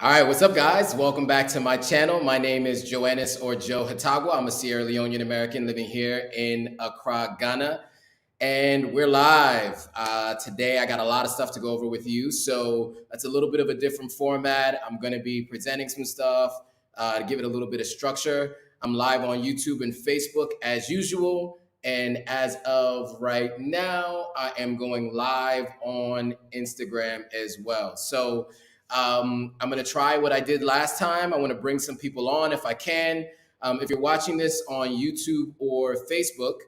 All right, what's up, guys? Welcome back to my channel. My name is Joannis or Joe Hatagwa. I'm a Sierra Leonean American living here in Accra, Ghana, and we're live. Today, I got a lot of stuff to go over with you, so that's a little bit of a different format. I'm going to be presenting some stuff to give it a little bit of structure. I'm live on YouTube and Facebook as usual, and as of right now, I am going live on Instagram as well. So I'm going to try what I did last time. I want to bring some people on if I can. If you're watching this on YouTube or Facebook,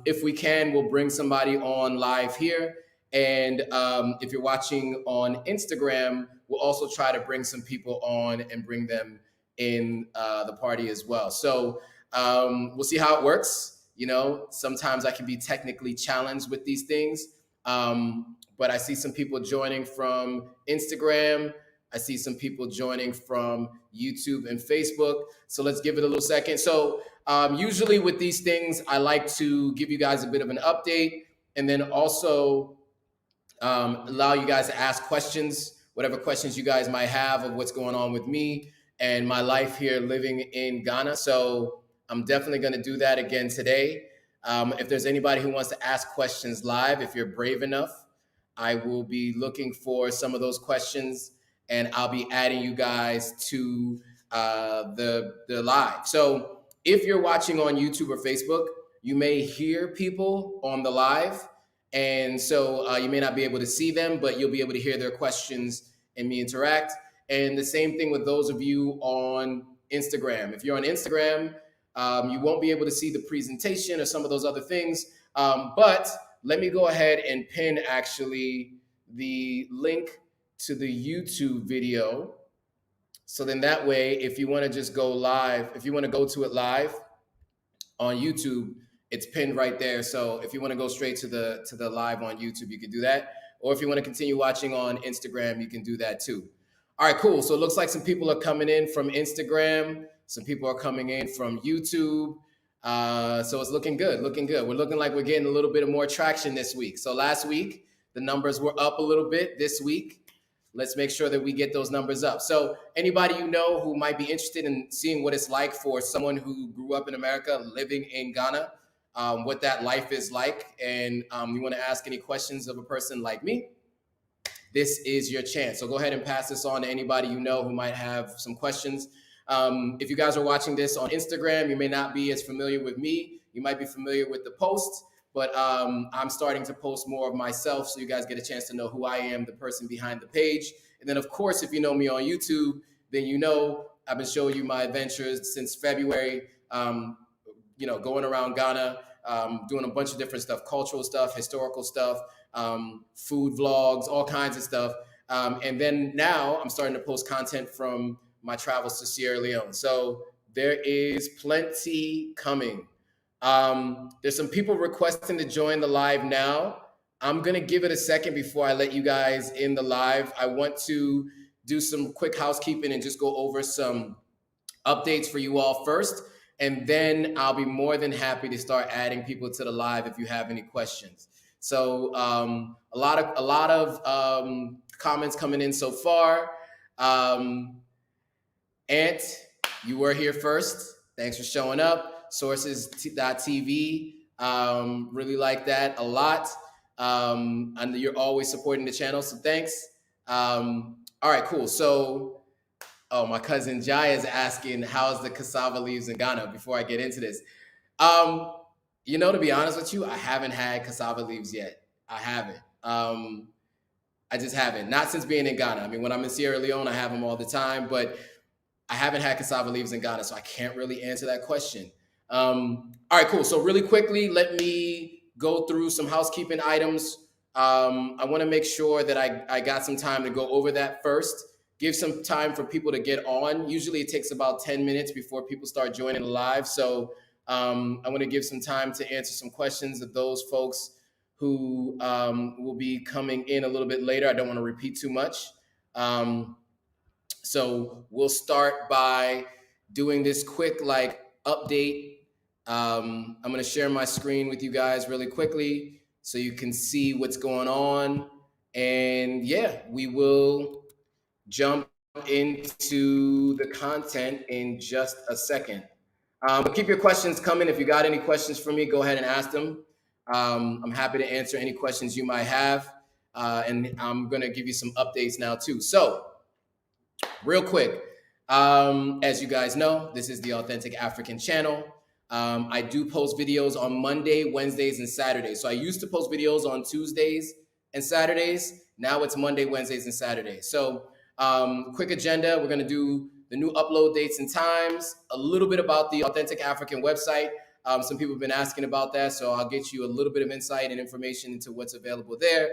if we can, we'll bring somebody on live here. And if you're watching on Instagram, we'll also try to bring some people on and bring them in the party as well. So we'll see how it works. You know, sometimes I can be technically challenged with these things. But I see some people joining from Instagram. I see some people joining from YouTube and Facebook. So let's give it a little second. So usually with these things, I like to give you guys a bit of an update and then also allow you guys to ask questions, whatever questions you guys might have of what's going on with me and my life here living in Ghana. So I'm definitely going to do that again today. If there's anybody who wants to ask questions live, if you're brave enough, I will be looking for some of those questions and I'll be adding you guys to the live. So if you're watching on YouTube or Facebook, you may hear people on the live. And so you may not be able to see them, but you'll be able to hear their questions and me interact. And the same thing with those of you on Instagram. If you're on Instagram, you won't be able to see the presentation or some of those other things. But let me go ahead and pin actually the link to the YouTube video. So then that way, if you want to just go live, if you want to go to it live on YouTube, it's pinned right there. So if you want to go straight to the live on YouTube, you can do that. Or if you want to continue watching on Instagram, you can do that too. All right, cool. So it looks like some people are coming in from Instagram. Some people are coming in from YouTube. So it's looking good, looking good. We're looking like we're getting a little bit of more traction this week. So last week, the numbers were up a little bit. This week, let's make sure that we get those numbers up. So anybody you know who might be interested in seeing what it's like for someone who grew up in America, living in Ghana, what that life is like, and you want to ask any questions of a person like me, this is your chance. So go ahead and pass this on to anybody you know who might have some questions. If you guys are watching this on Instagram, you may not be as familiar with me. You might be familiar with the posts, but I'm starting to post more of myself so you guys get a chance to know who I am, the person behind the page. And then, of course, if you know me on YouTube, then you know I've been showing you my adventures since February, going around Ghana, doing a bunch of different stuff, cultural stuff, historical stuff, food vlogs, all kinds of stuff. And then now I'm starting to post content from my travels to Sierra Leone. So there is plenty coming. There's some people requesting to join the live now. I'm going to give it a second before I let you guys in the live. I want to do some quick housekeeping and just go over some updates for you all first. And then I'll be more than happy to start adding people to the live if you have any questions. So a lot of comments coming in so far. Ant, you were here first. Thanks for showing up. Sources.tv, really like that a lot. And you're always supporting the channel, so thanks. All right, cool. So, my cousin Jai is asking, how's the cassava leaves in Ghana before I get into this? To be honest with you, I haven't had cassava leaves yet. I haven't. I just haven't. Not since being in Ghana. I mean, when I'm in Sierra Leone, I have them all the time, but I haven't had cassava leaves in Ghana, so I can't really answer that question. All right, cool. So really quickly, let me go through some housekeeping items. I want to make sure that I got some time to go over that first. Give some time for people to get on. Usually it takes about 10 minutes before people start joining live. So I want to give some time to answer some questions of those folks who will be coming in a little bit later. I don't want to repeat too much. So we'll start by doing this quick update. I'm going to share my screen with you guys really quickly so you can see what's going on. And yeah, we will jump into the content in just a second. But keep your questions coming. If you got any questions for me, go ahead and ask them. I'm happy to answer any questions you might have. And I'm going to give you some updates now, too. So, real quick, as you guys know, this is the Authentic African channel. I do post videos on Monday, Wednesdays, and Saturdays. So I used to post videos on Tuesdays and Saturdays. Now it's Monday, Wednesdays, and Saturdays. So quick agenda. We're going to do the new upload dates and times, a little bit about the Authentic African website. Some people have been asking about that, so I'll get you a little bit of insight and information into what's available there.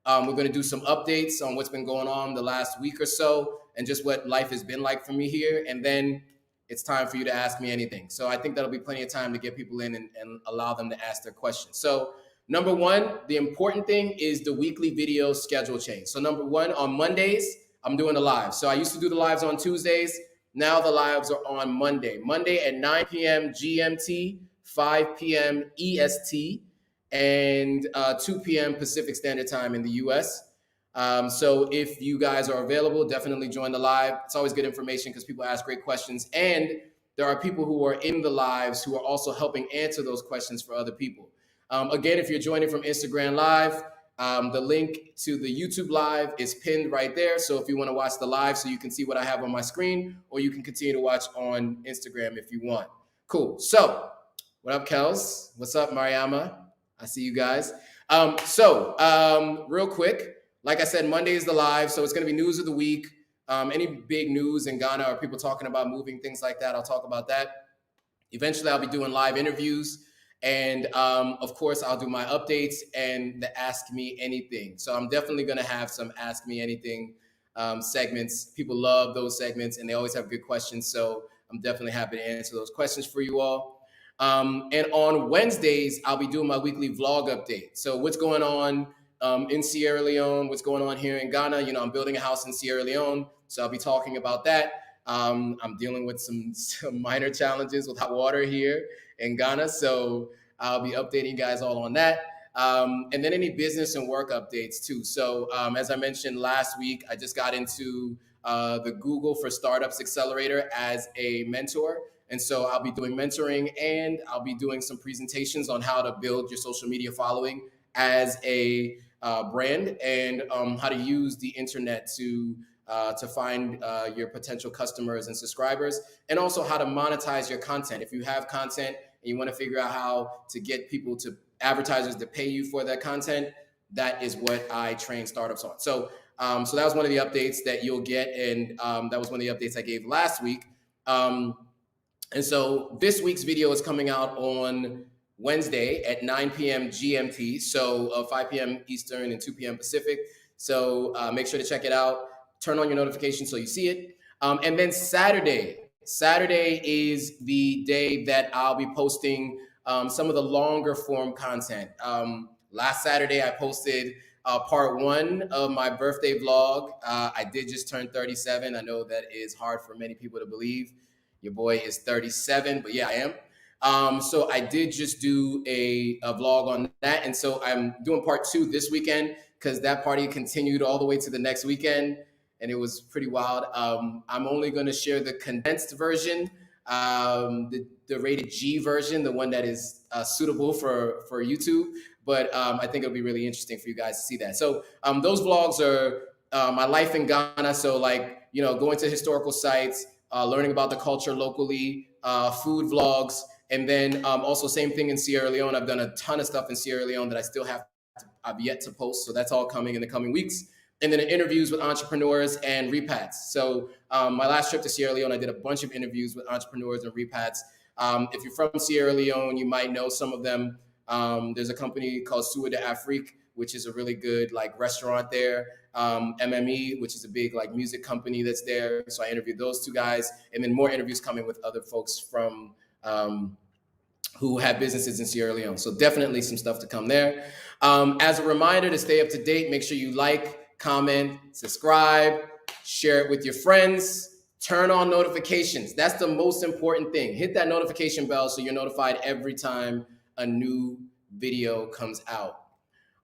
We're going to do some updates on what's been going on the last week or so and just what life has been like for me here. And then it's time for you to ask me anything. So I think that'll be plenty of time to get people in and allow them to ask their questions. So number one, the important thing is the weekly video schedule change. So number one, on Mondays, I'm doing the live. So I used to do the lives on Tuesdays. Now the lives are on Monday. Monday at 9 p.m. GMT, 5 p.m. EST, and 2 p.m. Pacific Standard Time in the US. So if you guys are available, definitely join the live. It's always good information because people ask great questions. And there are people who are in the lives who are also helping answer those questions for other people. Again, if you're joining from Instagram Live, the link to the YouTube Live is pinned right there. So if you want to watch the live so you can see what I have on my screen, or you can continue to watch on Instagram if you want. Cool. So what up, Kels? What's up, Mariama? I see you guys. Real quick, like I said, Monday is the live, so it's going to be news of the week. Any big news in Ghana or people talking about moving, things like that, I'll talk about that. Eventually, I'll be doing live interviews. And of course, I'll do my updates and the Ask Me Anything. So I'm definitely going to have some Ask Me Anything segments. People love those segments, and they always have good questions. So I'm definitely happy to answer those questions for you all. And on Wednesdays, I'll be doing my weekly vlog update. So what's going on in Sierra Leone, what's going on here in Ghana. You know, I'm building a house in Sierra Leone, so I'll be talking about that. I'm dealing with some minor challenges with hot water here in Ghana, so I'll be updating you guys all on that. And then any business and work updates too. So as I mentioned last week, I just got into the Google for Startups Accelerator as a mentor. And so I'll be doing mentoring, and I'll be doing some presentations on how to build your social media following as a brand, and how to use the internet to find your potential customers and subscribers, and also how to monetize your content. If you have content and you want to figure out how to get people to advertisers to pay you for that content, that is what I train startups on. So so that was one of the updates that you'll get, and that was one of the updates I gave last week. And so this week's video is coming out on Wednesday at 9 p.m. GMT, so 5 p.m. Eastern and 2 p.m. Pacific. So make sure to check it out. Turn on your notifications so you see it. And then Saturday is the day that I'll be posting some of the longer form content. Last Saturday, I posted part one of my birthday vlog. I did just turn 37. I know that is hard for many people to believe. Your boy is 37, but yeah, I am. So I did just do a vlog on that. And so I'm doing part two this weekend because that party continued all the way to the next weekend. And it was pretty wild. I'm only going to share the condensed version, the rated G version, the one that is suitable for YouTube. But I think it'll be really interesting for you guys to see that. So those vlogs are my life in Ghana. So like, you know, going to historical sites, learning about the culture locally, food vlogs, and then also same thing in Sierra Leone. I've done a ton of stuff in Sierra Leone that I've yet to post. So that's all coming in the coming weeks. And then interviews with entrepreneurs and repats. So my last trip to Sierra Leone, I did a bunch of interviews with entrepreneurs and repats. If you're from Sierra Leone, you might know some of them. There's a company called Sua de Afrique, which is a really good like restaurant there. MME, which is a big like music company that's there. So I interviewed those two guys, and then more interviews coming with other folks from who have businesses in Sierra Leone. So definitely some stuff to come there. As a reminder to stay up to date, make sure you like, comment, subscribe, share it with your friends, turn on notifications. That's the most important thing. Hit that notification bell so you're notified every time a new video comes out.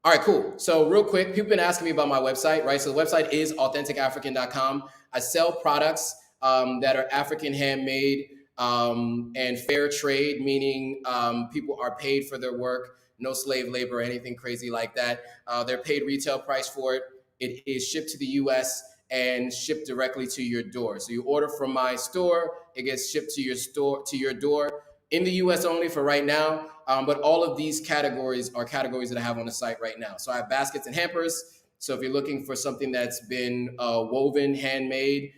All right, cool. So real quick, people been asking me about my website, right? So the website is AuthenticAfrican.com. I sell products that are African handmade and fair trade, meaning people are paid for their work, no slave labor or anything crazy like that. They're paid retail price for it. It is shipped to the U.S. and shipped directly to your door. So you order from my store, it gets shipped to your door in the US only for right now. But all of these categories are categories that I have on the site right now. So I have baskets and hampers. So if you're looking for something that's been woven, handmade,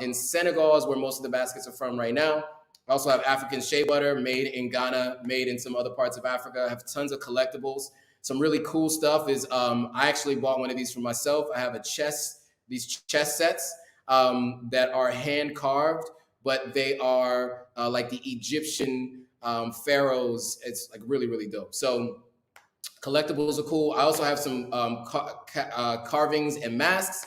in Senegal is where most of the baskets are from right now. I also have African shea butter made in Ghana, made in some other parts of Africa. I have tons of collectibles. Some really cool stuff is I actually bought one of these for myself. I have these chess sets that are hand carved, but they are like the Egyptian pharaohs. It's like really, really dope. So collectibles are cool. I also have some carvings and masks.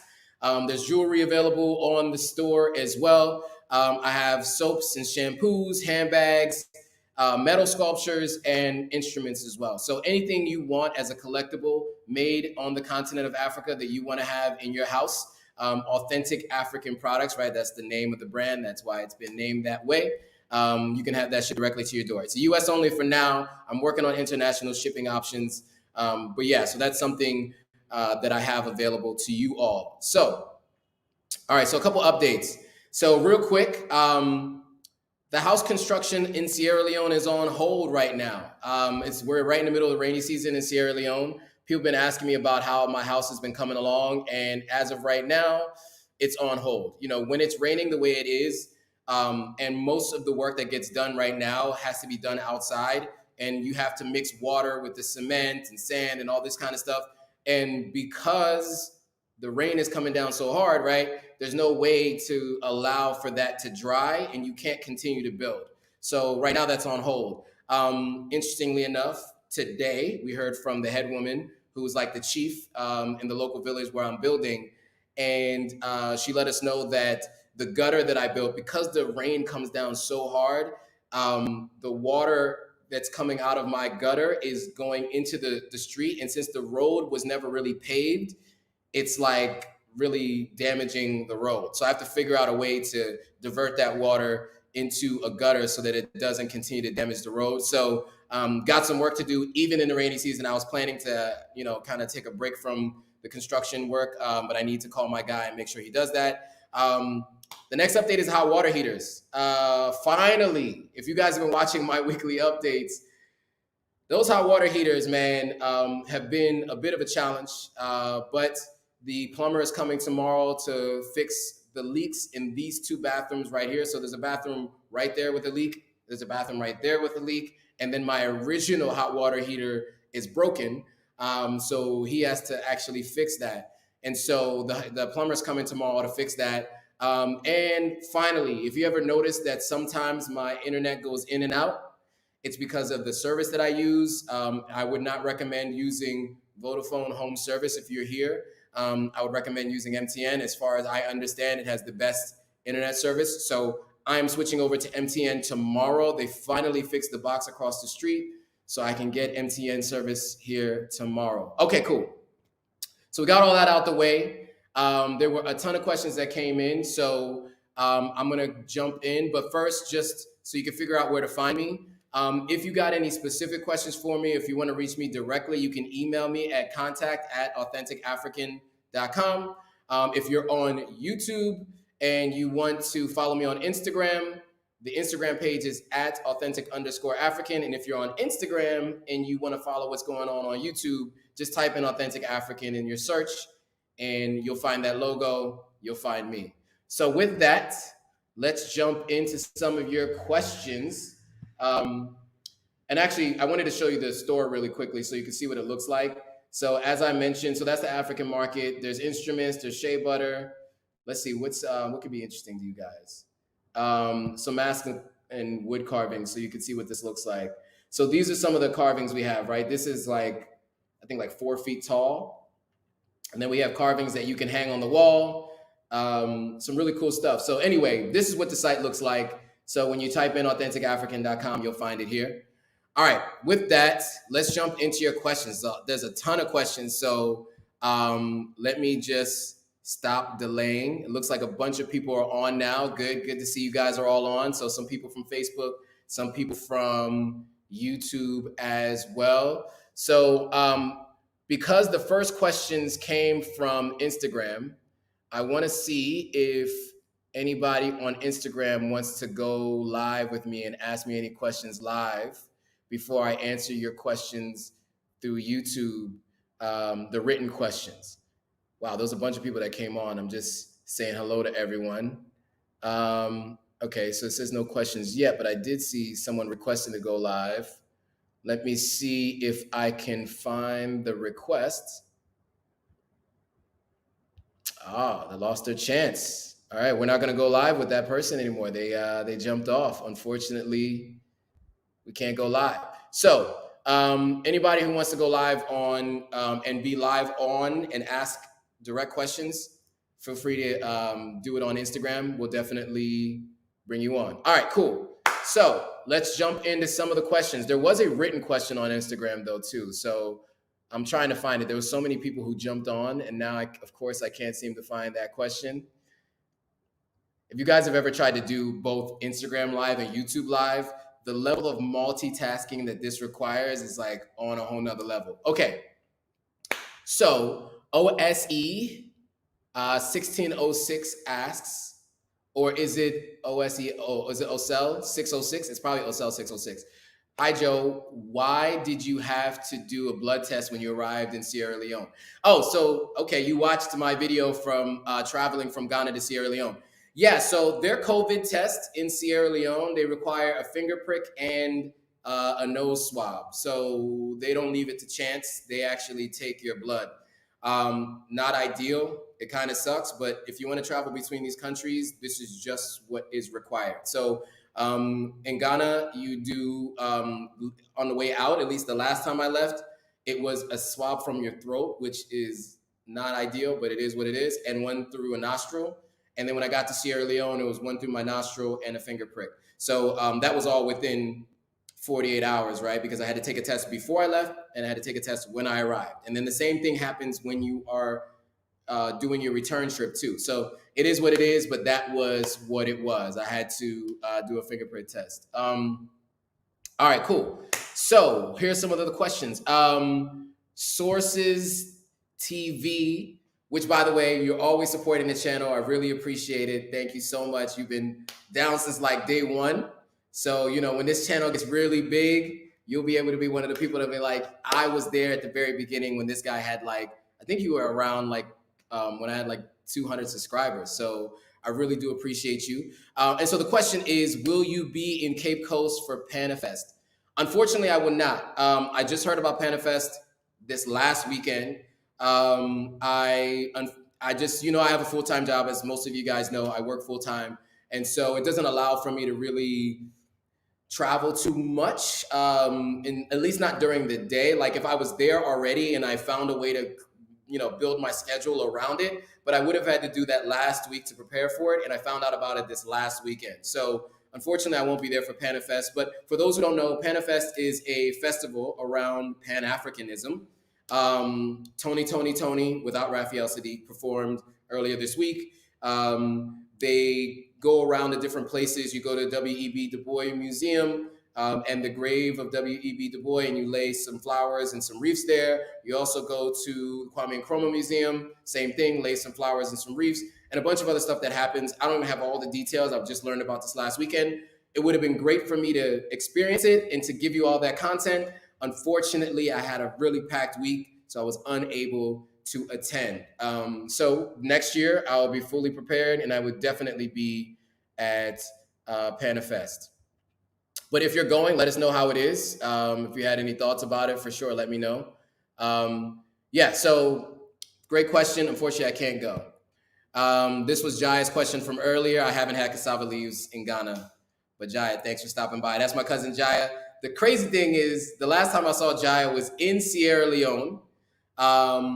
There's jewelry available on the store as well. I have soaps and shampoos, handbags, metal sculptures, and instruments as well. So anything you want as a collectible made on the continent of Africa that you want to have in your house, authentic African products, right? That's the name of the brand. That's why it's been named that way. You can have that shipped directly to your door. It's US only for now. I'm working on international shipping options. But yeah, so that's something that I have available to you all. So, all right, so a couple updates. So real quick, the house construction in Sierra Leone is on hold right now. We're right in the middle of the rainy season in Sierra Leone. People have been asking me about how my house has been coming along, and as of right now, it's on hold. You know, when it's raining the way it is, and most of the work that gets done right now has to be done outside, and you have to mix water with the cement and sand and all this kind of stuff. And because the rain is coming down so hard, right? There's no way to allow for that to dry, and you can't continue to build. So right now that's on hold. Interestingly enough, today we heard from the head woman who was like the chief in the local village where I'm building, and she let us know that the gutter that I built, because the rain comes down so hard, the water that's coming out of my gutter is going into the street, and since the road was never really paved, it's like really damaging the road. So I have to figure out a way to divert that water into a gutter so that it doesn't continue to damage the road. So got some work to do even in the rainy season. I was planning to, kind of take a break from the construction work, but I need to call my guy and make sure he does that. The next update is hot water heaters. Finally, if you guys have been watching my weekly updates, those hot water heaters, man, have been a bit of a challenge, but the plumber is coming tomorrow to fix the leaks in these two bathrooms right here. So there's a bathroom right there with a leak. There's a bathroom right there with a leak. And then my original hot water heater is broken. So he has to actually fix that. And so the plumber's coming tomorrow to fix that. And finally, if you ever notice that sometimes my internet goes in and out, it's because of the service that I use. I would not recommend using Vodafone Home Service if you're here. I would recommend using MTN. As far as I understand, it has the best internet service. So I'm switching over to MTN tomorrow. They finally fixed the box across the street, so I can get MTN service here tomorrow. Okay, cool. So we got all that out the way. There were a ton of questions that came in, so I'm gonna jump in. But first, just so you can figure out where to find me, if you got any specific questions for me, if you want to reach me directly, you can email me at contact@authenticafrican.com. If you're on YouTube and you want to follow me on Instagram, the Instagram page is at authentic_African. And if you're on Instagram and you want to follow what's going on YouTube, just type in Authentic African in your search and you'll find that logo, you'll find me. So with that, let's jump into some of your questions. And actually, I wanted to show you the store really quickly so you can see what it looks like. So as I mentioned, so that's the African market. There's instruments, there's shea butter. Let's see, what could be interesting to you guys? Some masks and wood carvings so you can see what this looks like. So these are some of the carvings we have, right? This is like, I think like 4 feet tall. And then we have carvings that you can hang on the wall. Some really cool stuff. So anyway, this is what the site looks like. So when you type in authenticafrican.com, you'll find it here. All right, with that, let's jump into your questions. There's a ton of questions, so let me just stop delaying. It looks like a bunch of people are on now. Good to see you guys are all on. So some people from Facebook, some people from YouTube as well. So because the first questions came from Instagram, I want to see if anybody on Instagram wants to go live with me and ask me any questions live before I answer your questions through YouTube, the written questions. Wow, there's a bunch of people that came on. I'm just saying hello to everyone. Okay, so it says no questions yet, but I did see someone requesting to go live. Let me see if I can find the request. They lost their chance. All right, we're not going to go live with that person anymore. They jumped off. Unfortunately, we can't go live. So anybody who wants to go live on and be live on and ask direct questions, feel free to do it on Instagram. We'll definitely bring you on. All right, cool. So let's jump into some of the questions. There was a written question on Instagram though too. So I'm trying to find it. There were so many people who jumped on, and now, of course, I can't seem to find that question. If you guys have ever tried to do both Instagram Live and YouTube Live, the level of multitasking that this requires is like on a whole nother level. Okay, so OSE 1606 asks, or is it OSE? Oh, is it OSEL 606? It's probably OSEL 606. Hi, Joe. Why did you have to do a blood test when you arrived in Sierra Leone? Oh, so, okay, you watched my video from traveling from Ghana to Sierra Leone. Yeah, so their COVID test in Sierra Leone, they require a finger prick and a nose swab. So they don't leave it to chance. They actually take your blood. Not ideal. It kind of sucks, but if you want to travel between these countries, this is just what is required. So in Ghana, you do on the way out, at least the last time I left, it was a swab from your throat, which is not ideal, but it is what it is, and one through a nostril. And then when I got to Sierra Leone, it was one through my nostril and a finger prick. So that was all within 48 hours, right? Because I had to take a test before I left and I had to take a test when I arrived. And then the same thing happens when you are doing your return trip too. So it is what it is, but that was what it was. I had to do a fingerprint test. All right, cool. So here's some of the questions. Sources TV, which by the way, you're always supporting the channel. I really appreciate it. Thank you so much. You've been down since like day one. So, you know, when this channel gets really big, you'll be able to be one of the people that be like, I was there at the very beginning when this guy had like, I think you were around like when I had like 200 subscribers. So I really do appreciate you. And so the question is, will you be in Cape Coast for PanaFest? Unfortunately, I will not. I just heard about PanaFest this last weekend. I just, you know, I have a full-time job, as most of you guys know. I work full-time. And so it doesn't allow for me to really travel too much, at least not during the day. Like if I was there already and I found a way to, you know, build my schedule around it, but I would have had to do that last week to prepare for it. And I found out about it this last weekend. So unfortunately, I won't be there for PanaFest. But for those who don't know, PanaFest is a festival around Pan-Africanism. Tony, without Raphael Sadiq, performed earlier this week. They go around to different places. You go to W.E.B. Du Bois Museum and the grave of W.E.B. Du Bois, and you lay some flowers and some wreaths there. You also go to Kwame Nkrumah Museum, same thing, lay some flowers and some wreaths, and a bunch of other stuff that happens. I don't even have all the details. I've just learned about this last weekend. It would have been great for me to experience it and to give you all that content. Unfortunately, I had a really packed week, so I was unable to attend. So next year, I'll be fully prepared, and I would definitely be at PanaFest. But if you're going, let us know how it is. If you had any thoughts about it, for sure, let me know. Yeah, so great question. Unfortunately, I can't go. This was Jaya's question from earlier. I haven't had cassava leaves in Ghana, but Jaya, thanks for stopping by. That's my cousin Jaya. The crazy thing is, the last time I saw Jaya was in Sierra Leone.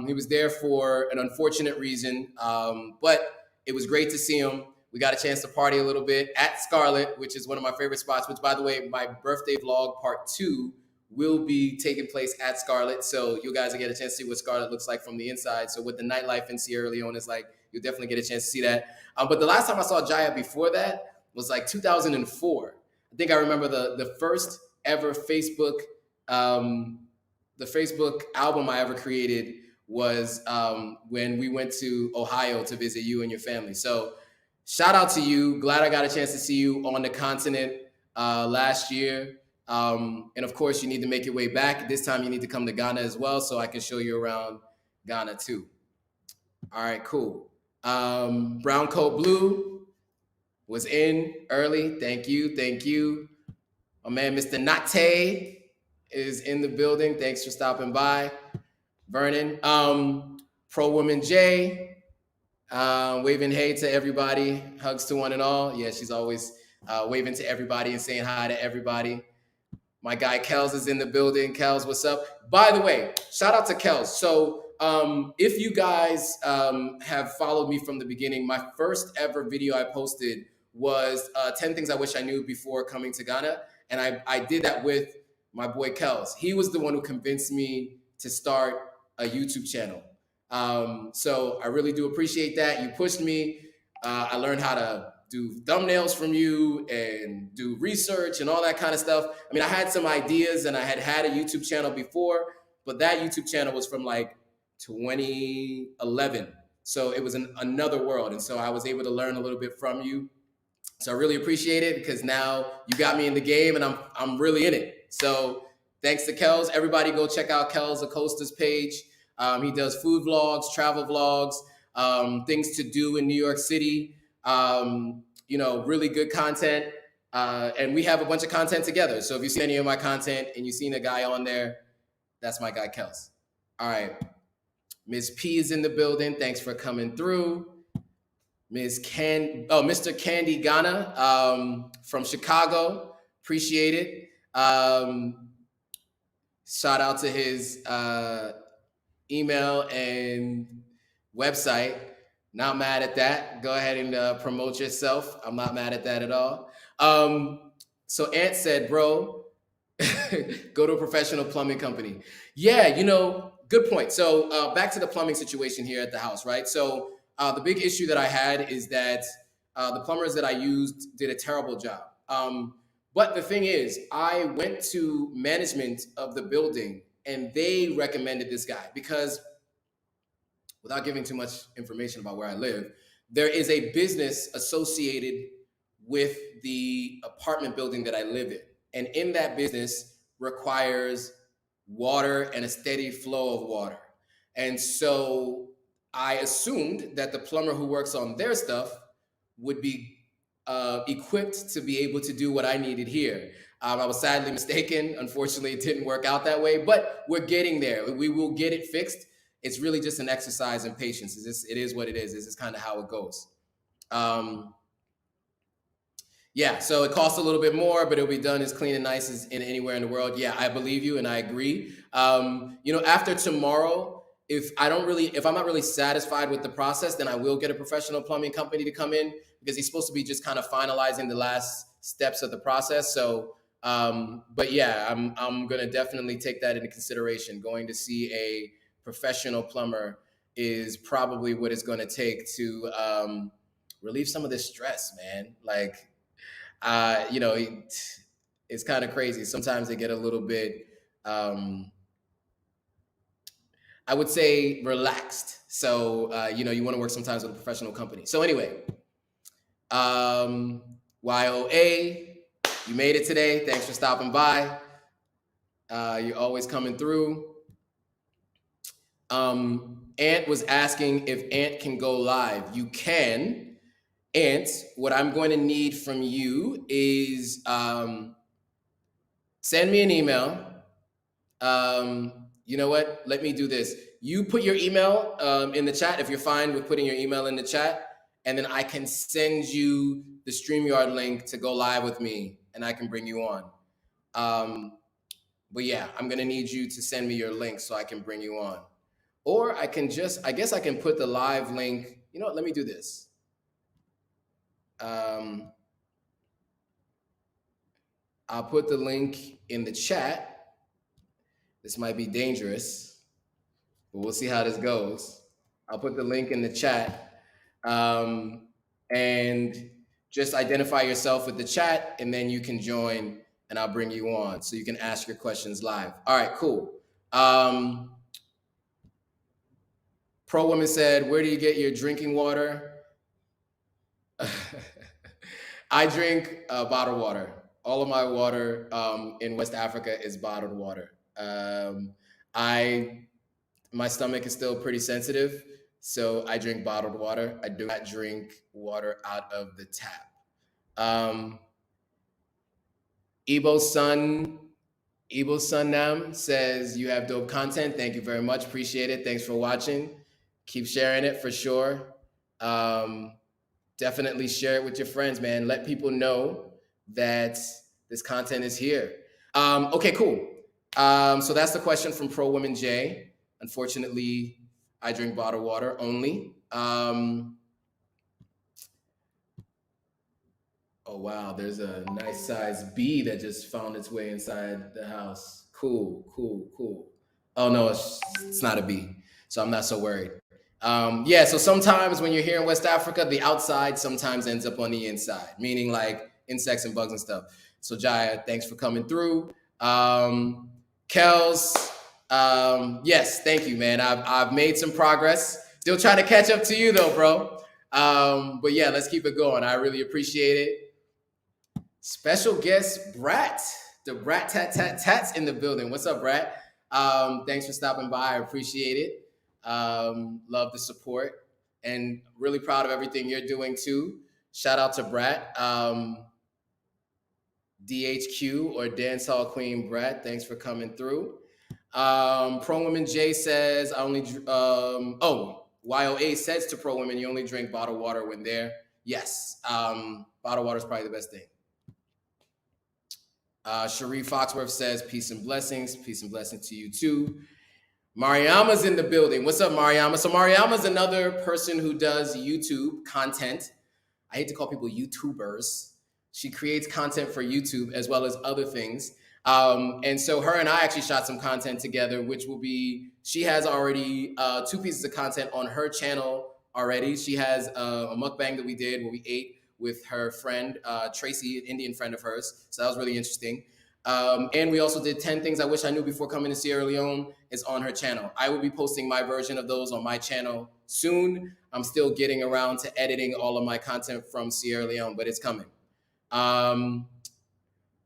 He was there for an unfortunate reason, but it was great to see him. We got a chance to party a little bit at Scarlet, which is one of my favorite spots, which, by the way, my birthday vlog part 2 will be taking place at Scarlet. So you guys will get a chance to see what Scarlet looks like from the inside. So what the nightlife in Sierra Leone is like, you'll definitely get a chance to see that. But the last time I saw Jaya before that was like 2004. I think I remember the first ever the Facebook album I ever created was when we went to Ohio to visit you and your family. So shout out to you. Glad I got a chance to see you on the continent last year. And of course, you need to make your way back. This time you need to come to Ghana as well so I can show you around Ghana too. All right, cool. Brown Coat Blue was in early. Thank you. Thank you. My man, Mr. Nate is in the building. Thanks for stopping by. Vernon. Pro Woman J, waving hey to everybody. Hugs to one and all. Yeah, she's always waving to everybody and saying hi to everybody. My guy Kels is in the building. Kels, what's up? By the way, shout out to Kels. So if you guys have followed me from the beginning, my first ever video I posted was 10 things I wish I knew before coming to Ghana. And I did that with my boy Kels. He was the one who convinced me to start a YouTube channel. So I really do appreciate that. You pushed me. I learned how to do thumbnails from you and do research and all that kind of stuff. I mean, I had some ideas and I had a YouTube channel before, but that YouTube channel was from like 2011. So it was another world. And so I was able to learn a little bit from you. So I really appreciate it because now you got me in the game and I'm really in it. So thanks to Kels. Everybody go check out Kels Acosta's page. He does food vlogs, travel vlogs, things to do in New York City. Really good content. And we have a bunch of content together. So if you see any of my content and you've seen a guy on there, that's my guy Kels. All right. Ms. P is in the building. Thanks for coming through. Mr. Candy Ghana from Chicago. Appreciate it. Shout out to his email and website. Not mad at that. Go ahead and promote yourself. I'm not mad at that at all. So Ant said, bro, go to a professional plumbing company. Yeah, good point. So back to the plumbing situation here at the house, right? So the big issue that I had is that the plumbers that I used did a terrible job. But the thing is, I went to management of the building and they recommended this guy because, without giving too much information about where I live, there is a business associated with the apartment building that I live in. And in that business requires water and a steady flow of water. And so I assumed that the plumber who works on their stuff would be equipped to be able to do what I needed here. I was sadly mistaken. Unfortunately, it didn't work out that way, but we're getting there. We will get it fixed. It's really just an exercise in patience. It is what it is. This is kind of how it goes. Yeah, so it costs a little bit more, but it'll be done as clean and nice as in anywhere in the world. Yeah, I believe you and I agree. After tomorrow, if I'm not really satisfied with the process, then I will get a professional plumbing company to come in because he's supposed to be just kind of finalizing the last steps of the process. So, but yeah, I'm gonna definitely take that into consideration. Going to see a professional plumber is probably what it's gonna take to relieve some of this stress, man. Like, it's kind of crazy. Sometimes they get a little bit, I would say, relaxed. So, you want to work sometimes with a professional company. So anyway, YOA, you made it today. Thanks for stopping by. You're always coming through. Ant was asking if Ant can go live. You can. Ant, what I'm going to need from you is send me an email. You know what? Let me do this. You put your email in the chat if you're fine with putting your email in the chat, and then I can send you the StreamYard link to go live with me, and I can bring you on. But yeah, I'm gonna need you to send me your link so I can bring you on. Or I guess I can put the live link. You know what? Let me do this. I'll put the link in the chat This might be dangerous, but we'll see how this goes. I'll put the link in the chat. And just identify yourself with the chat, and then you can join, and I'll bring you on so you can ask your questions live. All right, cool. Pro Woman said, where do you get your drinking water? I drink bottled water. All of my water in West Africa is bottled water. My stomach is still pretty sensitive, so I drink bottled water. I do not drink water out of the tap. Ebo's son Nam says, you have dope content. Thank you very much. Appreciate it. Thanks for watching. Keep sharing it for sure. Definitely share it with your friends, man. Let people know that this content is here. Okay, cool. So that's the question from Pro Women J. Unfortunately, I drink bottled water only. Oh, wow. There's a nice size bee that just found its way inside the house. Cool, cool, cool. Oh, no, it's not a bee. So I'm not so worried. Yeah, so sometimes when you're here in West Africa, the outside sometimes ends up on the inside, meaning like insects and bugs and stuff. So Jaya, thanks for coming through. Kels, yes, thank you, man. I've made some progress. Still trying to catch up to you though, bro. But yeah, let's keep it going. I really appreciate it. Special guest Brat, the Brat Tat Tat Tats in the building. What's up, Brat? Thanks for stopping by. I appreciate it. Love the support and really proud of everything you're doing too. Shout out to Brat. DHQ or Dancehall Queen Brat, thanks for coming through. Pro Women J says, I only, YOA says to Pro Women, you only drink bottled water when there. Yes, bottled water is probably the best thing. Cherie Foxworth says, peace and blessings. Peace and blessings to you too. Mariama's in the building. What's up, Mariama? So Mariama's another person who does YouTube content. I hate to call people YouTubers. She creates content for YouTube as well as other things. And so her and I actually shot some content together, which will be, she has already 2 pieces of content on her channel already. She has a mukbang that we did where we ate with her friend, Tracy, an Indian friend of hers. So that was really interesting. And we also did 10 things I wish I knew before coming to Sierra Leone is on her channel. I will be posting my version of those on my channel soon. I'm still getting around to editing all of my content from Sierra Leone, but it's coming.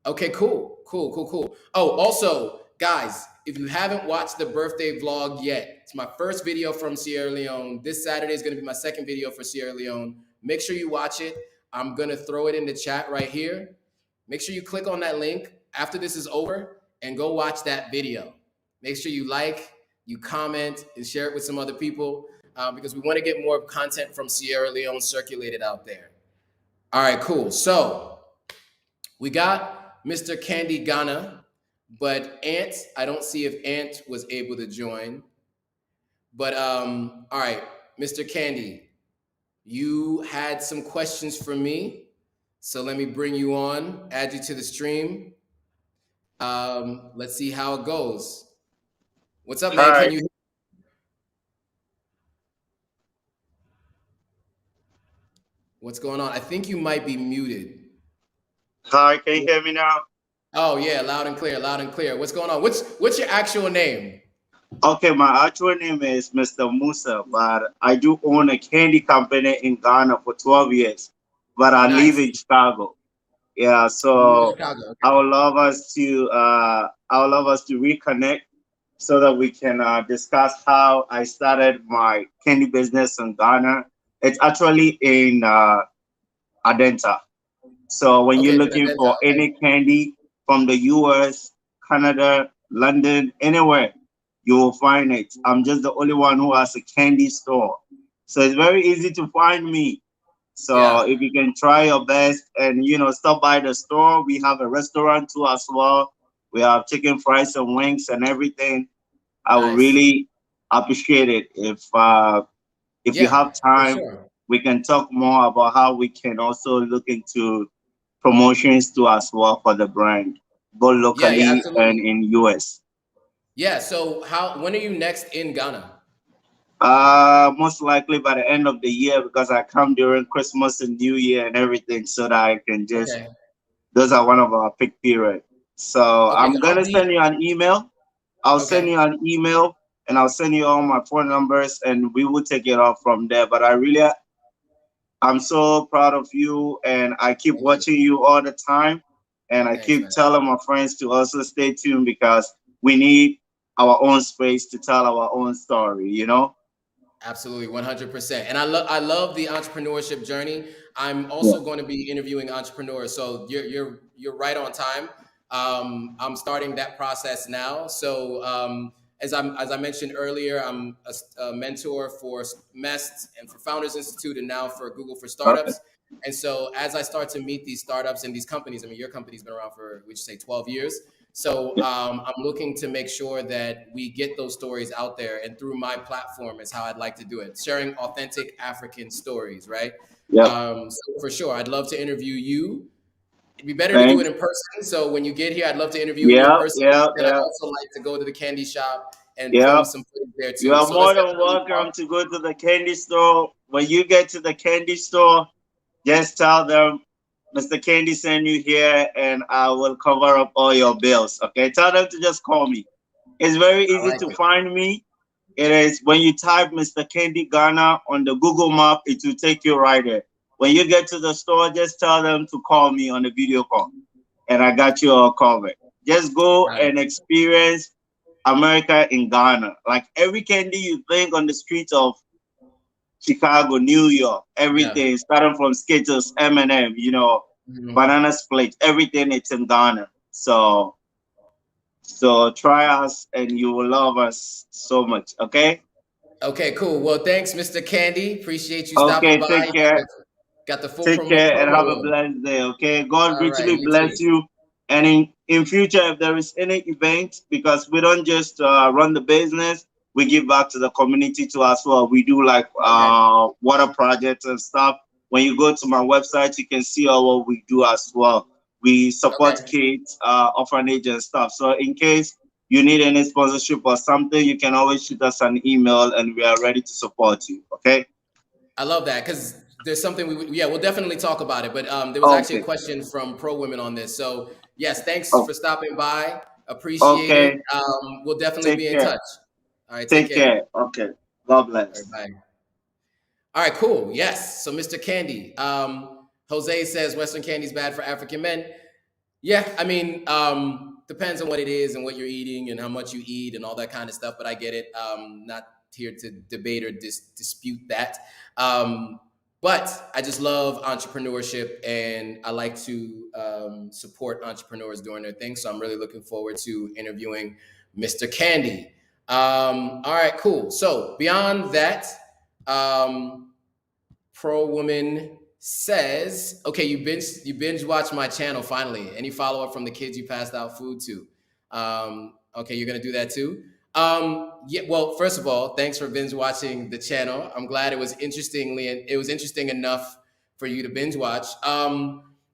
Okay, cool. Oh, also, guys, if you haven't watched the birthday vlog yet, it's my first video from Sierra Leone. This Saturday is going to be my second video for Sierra Leone. Make sure you watch it. I'm going to throw it in the chat right here. Make sure you click on that link after this is over and go watch that video. Make sure you like, you comment, and share it with some other people because we want to get more content from Sierra Leone circulated out there. All right, cool. So we got Mr. Candy Ghana, but Ant, I don't see if Ant was able to join. But all right, Mr. Candy, you had some questions for me. So let me bring you on, add you to the stream. Let's see how it goes. What's up, man? Hi. Can you hear me? What's going on? I think you might be muted. Hi, can you hear me now? Oh yeah, loud and clear, loud and clear. What's going on? What's your actual name? Okay, my actual name is Mr. Musa, but I do own a candy company in Ghana for 12 years, but I live in Chicago. Yeah, so Chicago. Okay. I would love us to reconnect so that we can discuss how I started my candy business in Ghana. It's actually in Adenta. So when Okay, you're it's looking Adenta, for okay. any candy from the US, Canada, London, anywhere, you will find it. I'm just the only one who has a candy store. So it's very easy to find me. So Yeah. if you can try your best and, stop by the store, we have a restaurant too as well. We have chicken fries and wings and everything. I would Nice. really appreciate it if you have For time. sure. We can talk more about how we can also look into promotions too as well for the brand, both Yeah, locally and absolutely. in US. Yeah. So when are you next in Ghana? Most likely by the end of the year because I come during Christmas and New Year and everything, so that I can just. Okay. Those are one of our peak period. So Okay. I'm gonna send you an email. I'll send Okay. you an email and I'll send you all my phone numbers and we will take it off from there. But I'm so proud of you and I keep Thank you. watching you all the time. And I Thanks, keep man. telling my friends to also stay tuned because we need our own space to tell our own story, you know? Absolutely, 100%. And I love the entrepreneurship journey. I'm Yeah. also going to be interviewing entrepreneurs, so you're right on time. I'm starting that process now. So as I mentioned earlier, I'm a mentor for MEST and for Founders Institute, and now for Google for Okay. Startups. And so as I start to meet these startups and these companies, I mean, your company's been around for, would you say, 12 years? So Yeah. I'm looking to make sure that we get those stories out there, and through my platform is how I'd like to do it, sharing authentic African stories, right? Yep. So for sure, I'd love to interview you. It'd be better to do it Thanks. in person. So when you get here, I'd love to interview you in Yep. person. Yep. Then I'd Yep. also like to go to the candy shop and film Yep. some footage there You too. are So let's more than definitely talk. welcome to go to the candy store. When you get to the candy store, just tell them Mr. Candy sent you here and I will cover up all your bills. Okay. Tell them to just call me. It's very I easy like to it. find me. It is when you type Mr. Candy Ghana on the Google map, it will take you right there. When you get to the store, just tell them to call me on the video call and I got you all covered. Just go Got it. and experience America in Ghana. Like every candy you think on the streets of Chicago, New York, Yeah. everything starting from Skittles, M&M, Mhm. banana split, everything it's in Ghana. So try us and you will love us so much. Okay. Okay, cool. Well, thanks, Mr. Candy. Appreciate you stopping Okay. by. Take care. Got the full Take promo care and have a code. blessed day. Okay. God All right, richly you too. bless you. And in future, if there is any event, because we don't just run the business, we give back to the community too as well. We do like Okay. water projects and stuff. When you go to my website, you can see all what we do as well. We support Okay. kids, orphanage and stuff. So in case you need any sponsorship or something, you can always shoot us an email and we are ready to support you. Okay. I love that because there's something yeah, we'll definitely talk about it. But there was actually a Okay. question from Pro Women on this. So yes, thanks Oh, for stopping by. Appreciate it. okay. We'll definitely Take be in care. touch. All right, take Take care. care. Okay. God All right, bless. bye. All right, cool. Yes. So Mr. Candy, Jose says Western candy is bad for African men. Yeah, I mean, depends on what it is and what you're eating and how much you eat and all that kind of stuff. But I get it. Not here to debate or dispute that. But I just love entrepreneurship and I like to support entrepreneurs doing their thing. So I'm really looking forward to interviewing Mr. Candy. All right, cool. So beyond that, um, Pro Woman says, okay, you binge watch my channel finally. Any follow up from the kids you passed out food to? Okay, you're gonna do that too. Yeah. Well, first of all, thanks for binge watching the channel. I'm glad it was interesting enough for you to binge watch.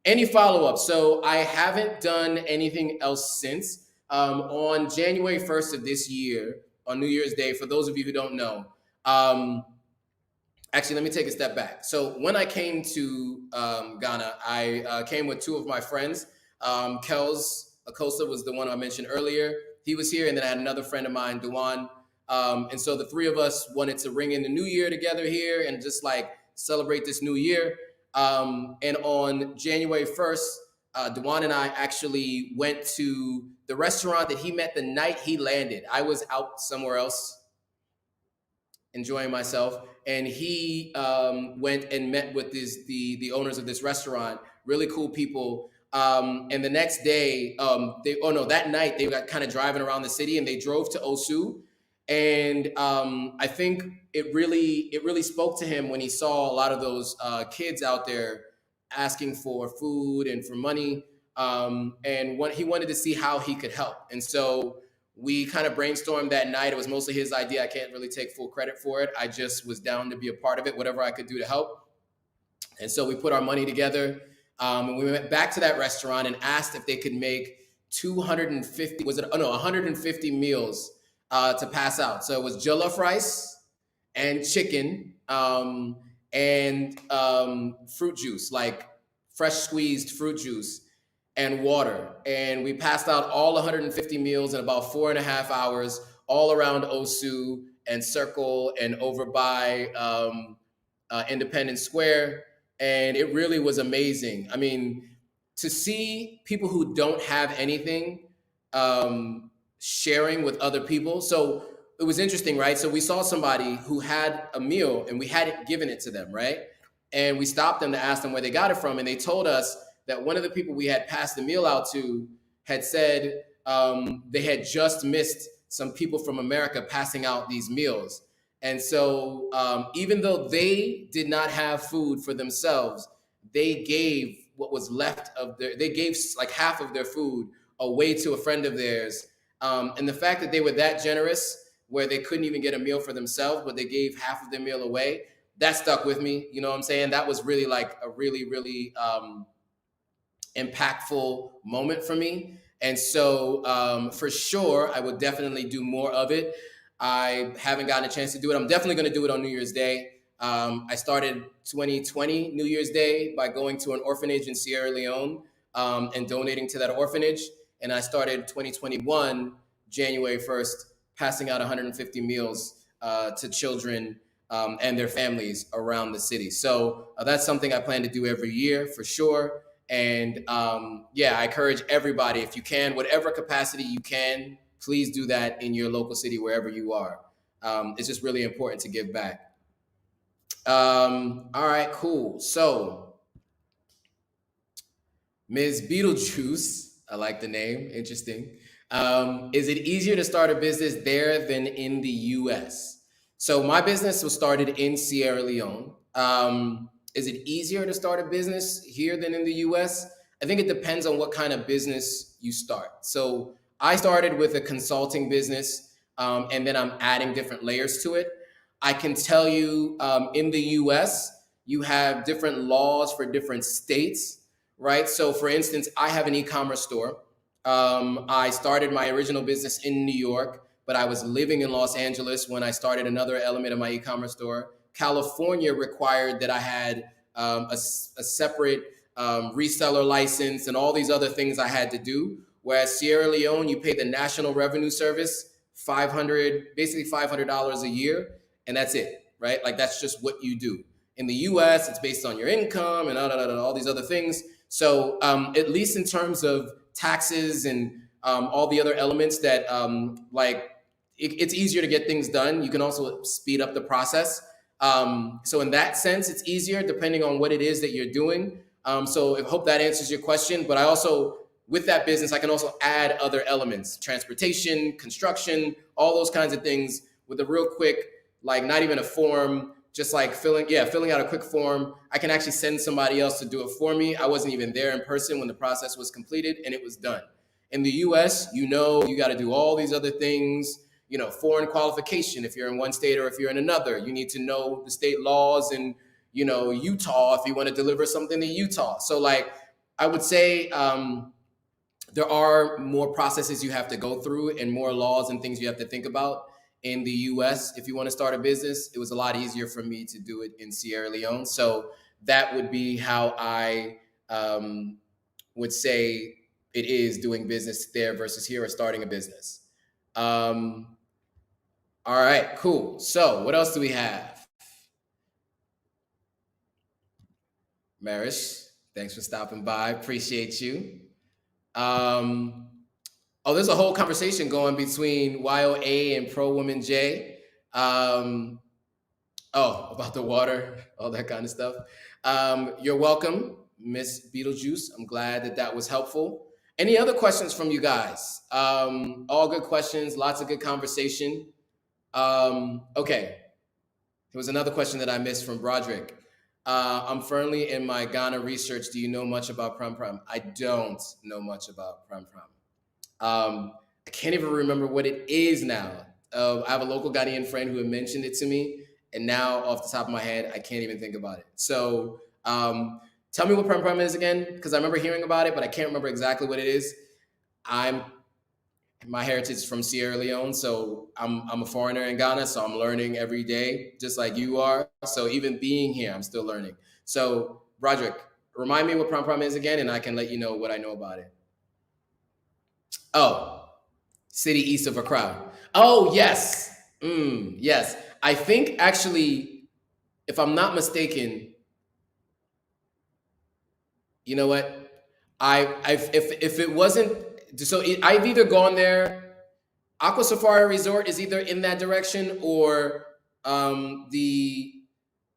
Any follow up? So I haven't done anything else since. On January 1st of this year, on New Year's Day, for those of you who don't know. Actually, let me take a step back. So when I came to Ghana, I came with two of my friends. Kels Acosta was the one I mentioned earlier. He was here, and then I had another friend of mine, Dewan. And so the three of us wanted to ring in the new year together here and just like celebrate this new year. And on January 1st, Dewan and I actually went to the restaurant that he met the night he landed. I was out somewhere else enjoying myself, and he went and met with the owners of this restaurant, really cool people. And the next day, that night they got kind of driving around the city, and they drove to Osu, and I think it really spoke to him when he saw a lot of those kids out there asking for food and for money, and what he wanted to see how he could help, and so we kind of brainstormed that night. It was mostly his idea. I can't really take full credit for it. I just was down to be a part of it, whatever I could do to help. And so we put our money together, and we went back to that restaurant and asked if they could make 250, was it, oh no, 150 meals to pass out. So it was jollof rice and chicken, and fruit juice, like fresh squeezed fruit juice and water. And we passed out all 150 meals in about 4.5 hours, all around Osu and Circle and over by Independence Square. And it really was amazing. I mean, to see people who don't have anything sharing with other people. So it was interesting, right? So we saw somebody who had a meal and we hadn't given it to them, right? And we stopped them to ask them where they got it from. And they told us that one of the people we had passed the meal out to had said they had just missed some people from America passing out these meals. And so even though they did not have food for themselves, they gave what was left of they gave like half of their food away to a friend of theirs. And the fact that they were that generous where they couldn't even get a meal for themselves, but they gave half of their meal away, that stuck with me. You know what I'm saying? That was really like a really, really impactful moment for me. And so for sure, I would definitely do more of it. I haven't gotten a chance to do it. I'm definitely going to do it on New Year's Day. I started 2020 New Year's Day by going to an orphanage in Sierra Leone and donating to that orphanage. And I started 2021 January 1st, passing out 150 meals to children and their families around the city. So that's something I plan to do every year for sure. And yeah, I encourage everybody, if you can, whatever capacity you can, please do that in your local city, wherever you are. It's just really important to give back. All right, cool. So Ms. Beetlejuice, I like the name, interesting. Is it easier to start a business there than in the US? So my business was started in Sierra Leone. Is it easier to start a business here than in the US? I think it depends on what kind of business you start. So I started with a consulting business, and then I'm adding different layers to it. I can tell you in the US, you have different laws for different states, right? So for instance, I have an e-commerce store. I started my original business in New York, but I was living in Los Angeles when I started another element of my e-commerce store. California required that I had a separate reseller license and all these other things I had to do. Whereas Sierra Leone, you pay the National Revenue Service basically $500 a year, and that's it, right? Like that's just what you do. In the US, it's based on your income and all these other things. So at least in terms of taxes and all the other elements that it's easier to get things done. You can also speed up the process. So in that sense, it's easier depending on what it is that you're doing. So I hope that answers your question. But I also, with that business, I can also add other elements, transportation, construction, all those kinds of things with a real quick, like not even a form, just like filling out a quick form. I can actually send somebody else to do it for me. I wasn't even there in person when the process was completed and it was done. In the US, you got to do all these other things, foreign qualification if you're in one state or if you're in another. You need to know the state laws and, Utah if you want to deliver something to Utah. So like, I would say there are more processes you have to go through and more laws and things you have to think about. In the US, if you want to start a business, it was a lot easier for me to do it in Sierra Leone. So that would be how I would say it is doing business there versus here or starting a business. All right, cool. So what else do we have? Marish, thanks for stopping by. Appreciate you. Oh, there's a whole conversation going between YOA and Pro Woman J. About the water, all that kind of stuff. You're welcome, Miss Beetlejuice. I'm glad that was helpful. Any other questions from you guys? All good questions, lots of good conversation. Okay, there was another question that I missed from Broderick. I'm firmly in my Ghana research. Do you know much about Pram Pram? I don't know much about Pram Pram. I can't even remember what it is now. I have a local Ghanaian friend who had mentioned it to me, and now off the top of my head, I can't even think about it. So tell me what Pram Pram is again, because I remember hearing about it, but I can't remember exactly what it is. I'm my heritage is from Sierra Leone, so I'm a foreigner in Ghana, so I'm learning every day, just like you are. So even being here, I'm still learning. So Broderick, remind me what prom prom is again, and I can let you know what I know about it. Oh, city east of Accra. Oh yes, yes. I think actually, if I'm not mistaken, you know what? If it wasn't I've either gone there. Aqua Safari Resort is either in that direction or the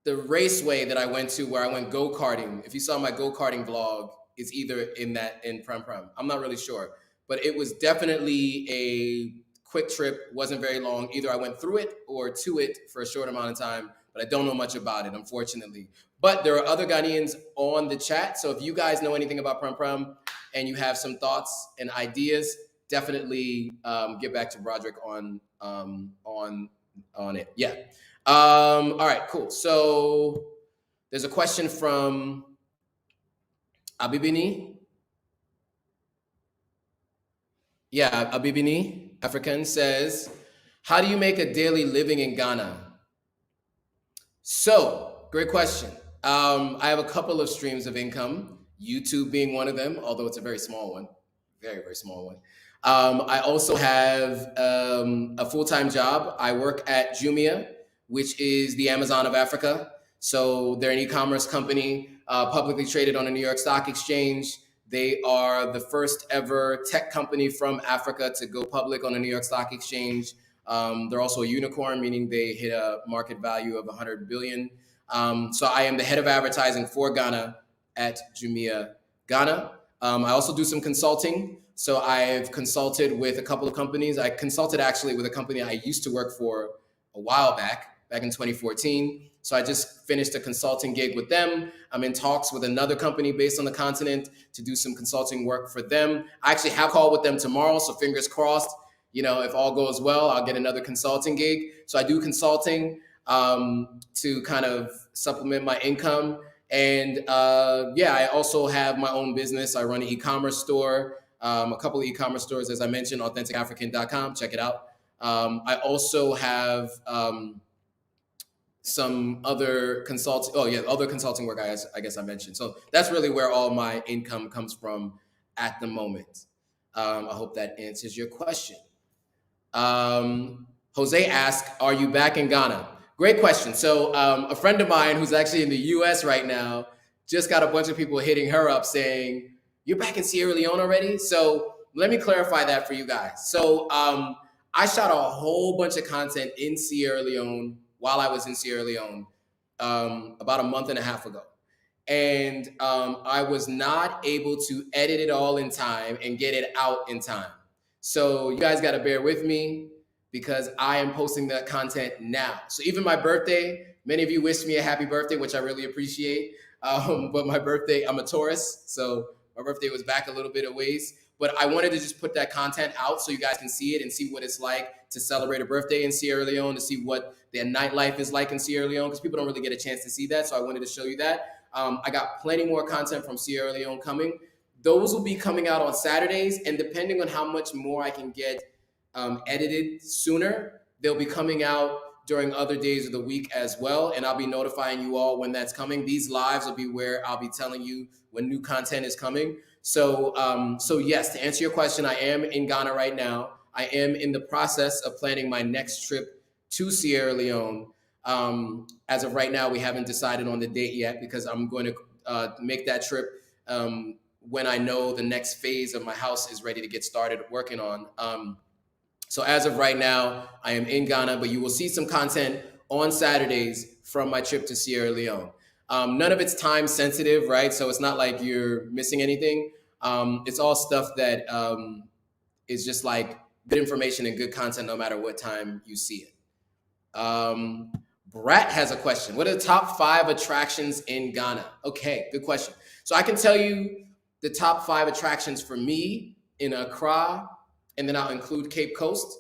raceway that I went to where I went go karting. If you saw my go karting vlog, is either in Prem Prem. I'm not really sure, but it was definitely a quick trip. Wasn't very long. Either I went through it or to it for a short amount of time. But I don't know much about it, unfortunately. But there are other Ghanaians on the chat, so if you guys know anything about Prem Prem and you have some thoughts and ideas, definitely get back to Broderick on it. Yeah. All right, cool. So there's a question from Abibini. Yeah, Abibini, African, says, how do you make a daily living in Ghana? So, great question. I have a couple of streams of income, YouTube being one of them, although it's a very small one, very, very small one. I also have a full-time job. I work at Jumia, which is the Amazon of Africa. So they're an e-commerce company, publicly traded on the New York Stock Exchange. They are the first ever tech company from Africa to go public on the New York Stock Exchange. They're also a unicorn, meaning they hit a market value of 100 billion. So I am the head of advertising for Ghana at Jumia Ghana. I also do some consulting. So I've consulted with a couple of companies. I consulted actually with a company I used to work for a while back in 2014. So I just finished a consulting gig with them. I'm in talks with another company based on the continent to do some consulting work for them. I actually have a call with them tomorrow, so fingers crossed. You know, if all goes well, I'll get another consulting gig. So I do consulting to kind of supplement my income. And yeah, I also have my own business. I run an e-commerce store, a couple of e-commerce stores, as I mentioned, AuthenticAfrican.com. Check it out. I also have some other other consulting work, I guess I mentioned. So that's really where all my income comes from at the moment. I hope that answers your question. Jose asked, are you back in Ghana? Great question. So a friend of mine who's actually in the US right now just got a bunch of people hitting her up saying, you're back in Sierra Leone already? So let me clarify that for you guys. So I shot a whole bunch of content in Sierra Leone while I was in Sierra Leone about a month and a half ago. And I was not able to edit it all in time and get it out in time. So you guys got to bear with me because I am posting that content now. So even my birthday, many of you wished me a happy birthday, which I really appreciate. But my birthday, I'm a Taurus, so my birthday was back a little bit of ways. But I wanted to just put that content out so you guys can see it and see what it's like to celebrate a birthday in Sierra Leone, to see what their nightlife is like in Sierra Leone, because people don't really get a chance to see that. So I wanted to show you that. I got plenty more content from Sierra Leone coming. Those will be coming out on Saturdays, and depending on how much more I can get edited sooner, they'll be coming out during other days of the week as well, and I'll be notifying you all when that's coming. These lives will be where I'll be telling you when new content is coming. So yes, to answer your question, I am in Ghana right now. I am in the process of planning my next trip to Sierra Leone. As of right now, we haven't decided on the date yet because I'm going to make that trip when I know the next phase of my house is ready to get started working on. So as of right now, I am in Ghana, but you will see some content on Saturdays from my trip to Sierra Leone. None of it's time sensitive, right? So it's not like you're missing anything. It's all stuff that is just like good information and good content no matter what time you see it. Brat has a question. What are the top 5 attractions in Ghana? Okay, good question. So I can tell you the top 5 attractions for me in Accra, and then I'll include Cape Coast,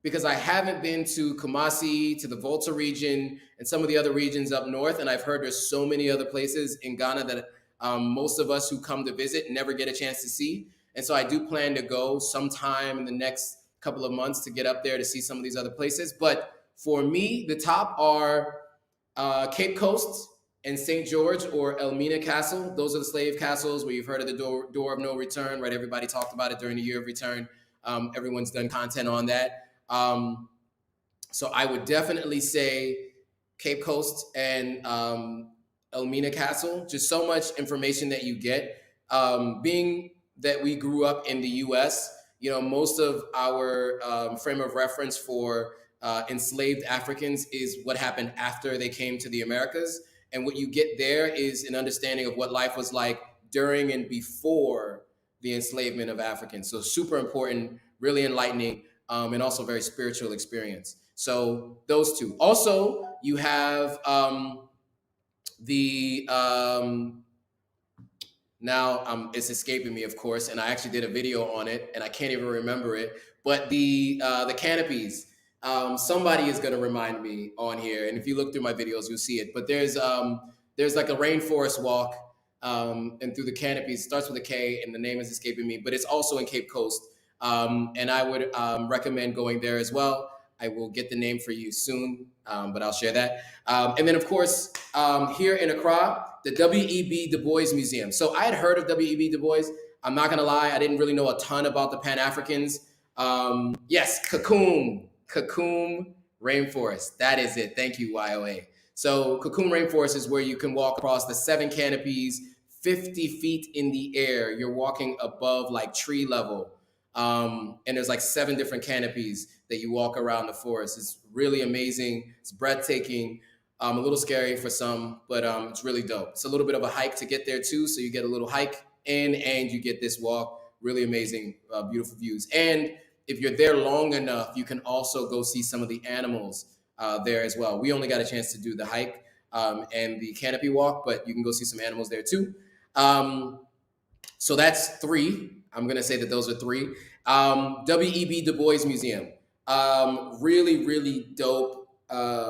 because I haven't been to Kumasi, to the Volta region, and some of the other regions up north, and I've heard there's so many other places in Ghana that most of us who come to visit never get a chance to see. And so I do plan to go sometime in the next couple of months to get up there to see some of these other places. But for me, the top are Cape Coast and St. George or Elmina Castle. Those are the slave castles where you've heard of the door of no return, right? Everybody talked about it during the year of return. Everyone's done content on that. So I would definitely say Cape Coast and Elmina Castle. Just so much information that you get. Being that we grew up in the U.S., you know, most of our frame of reference for enslaved Africans is what happened after they came to the Americas. And what you get there is an understanding of what life was like during and before the enslavement of Africans. So super important, really enlightening, and also very spiritual experience. So those two. Also, you have now it's escaping me, of course, and I actually did a video on it, and I can't even remember it. But the canopies. Somebody is going to remind me on here, and if you look through my videos, you'll see it. But there's like a rainforest walk, and through the canopies. It starts with a K, and the name is escaping me. But it's also in Cape Coast, and I would recommend going there as well. I will get the name for you soon, but I'll share that. And then, of course, here in Accra, the W.E.B. Du Bois Museum. So I had heard of W.E.B. Du Bois. I'm not going to lie. I didn't really know a ton about the Pan-Africans. Yes, Kakum Rainforest. That is it. Thank you, YOA. So Kakum Rainforest is where you can walk across the 7 canopies, 50 feet in the air. You're walking above like tree level. And there's like 7 different canopies that you walk around the forest. It's really amazing. It's breathtaking. A little scary for some, but it's really dope. It's a little bit of a hike to get there too. So you get a little hike in and you get this walk. Really amazing, beautiful views. And if you're there long enough, you can also go see some of the animals there as well. We only got a chance to do the hike and the canopy walk, but you can go see some animals there too. So that's 3. I'm going to say that those are 3. W.E.B. Du Bois Museum. Really, really dope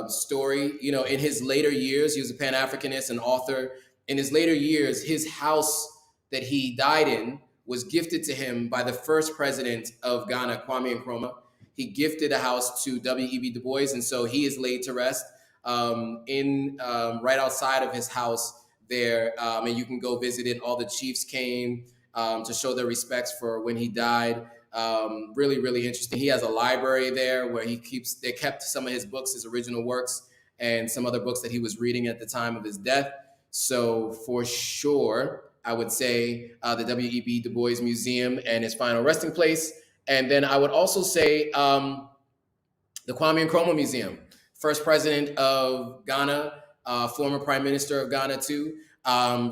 story. You know, in his later years, he was a Pan-Africanist and author. In his later years, his house that he died in was gifted to him by the first president of Ghana, Kwame Nkrumah. He gifted a house to W.E.B. Du Bois, and so he is laid to rest right outside of his house there, and you can go visit it. All the chiefs came to show their respects for when he died. Really, really interesting. He has a library there where they kept some of his books, his original works, and some other books that he was reading at the time of his death. So for sure, I would say the W.E.B. Du Bois Museum and his final resting place. And then I would also say the Kwame Nkrumah Museum, first president of Ghana, former prime minister of Ghana too.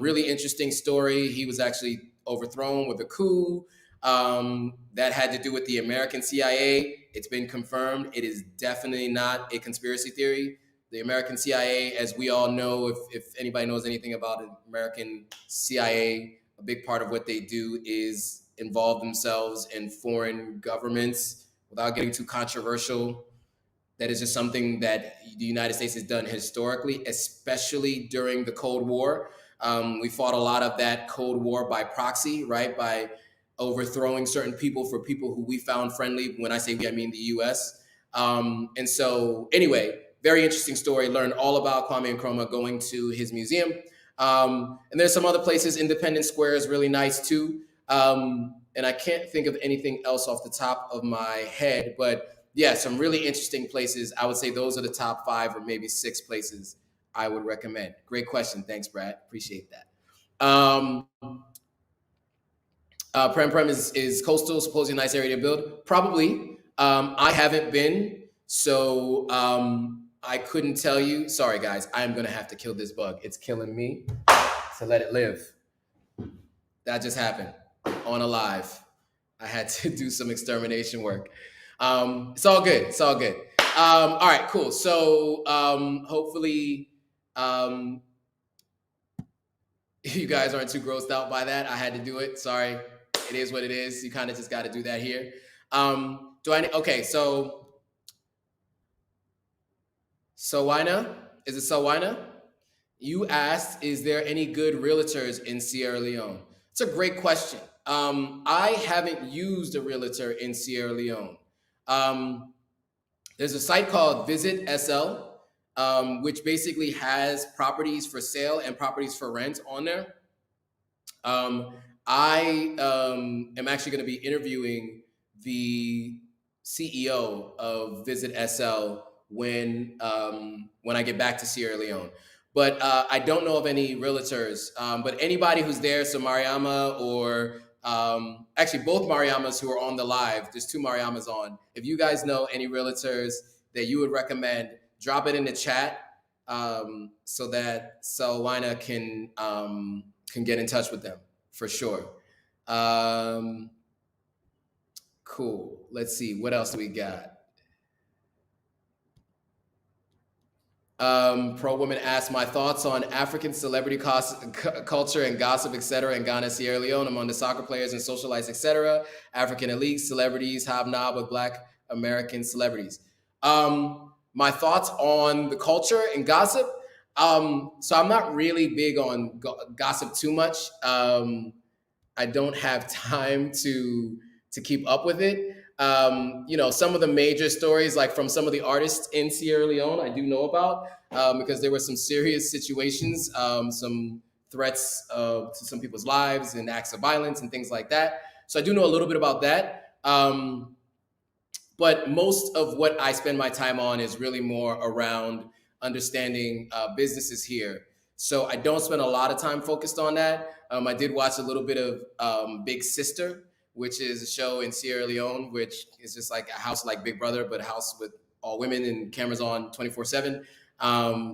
Really interesting story. He was actually overthrown with a coup that had to do with the American CIA. It's been confirmed. It is definitely not a conspiracy theory. The American CIA, as we all know, if anybody knows anything about the American CIA, a big part of what they do is involve themselves in foreign governments. Without getting too controversial, that is just something that the United States has done historically, especially during the Cold War. We fought a lot of that Cold War by proxy, right? By overthrowing certain people for people who we found friendly. When I say we, I mean the US. And so anyway, very interesting story. Learned all about Kwame Nkrumah going to his museum. And there's some other places. Independence Square is really nice too. And I can't think of anything else off the top of my head, but yeah, some really interesting places. I would say those are the top 5 or maybe 6 places I would recommend. Great question. Thanks, Brad. Appreciate that. Prem is coastal, supposedly a nice area to build. Probably. I haven't been, so I couldn't tell you. Sorry, guys. I'm going to have to kill this bug. It's killing me. So let it live. That just happened on a live. I had to do some extermination work. It's all good. It's all good. All right, cool. So hopefully you guys aren't too grossed out by that. I had to do it. Sorry. It is what it is. You kind of just got to do that here. Okay, so Sowina? Is it Sowina? You asked, is there any good realtors in Sierra Leone? It's a great question. I haven't used a realtor in Sierra Leone. Um, there's a site called Visit SL, which basically has properties for sale and properties for rent on there. Um, I am actually going to be interviewing the CEO of Visit SL when I get back to Sierra Leone. But I don't know of any realtors. But anybody who's there, so Mariama or actually both Mariamas who are on the live, there's two Mariamas on. If you guys know any realtors that you would recommend, drop it in the chat so that Salwina can get in touch with them for sure. Cool. Let's see. What else do we got? Pro Woman asked my thoughts on African celebrity culture and gossip, etc. in Ghana, Sierra Leone, among the soccer players and socialites, etc. African elites, celebrities, hobnob with Black American celebrities. My thoughts on the culture and gossip. So I'm not really big on gossip too much. I don't have time to keep up with it. Some of the major stories, like from some of the artists in Sierra Leone, I do know about because there were some serious situations, some threats to some people's lives and acts of violence and things like that. So I do know a little bit about that. But most of what I spend my time on is really more around understanding businesses here. So I don't spend a lot of time focused on that. I did watch a little bit of Big Sister, which is a show in Sierra Leone, which is just like a house like Big Brother, but a house with all women and cameras on 24/7.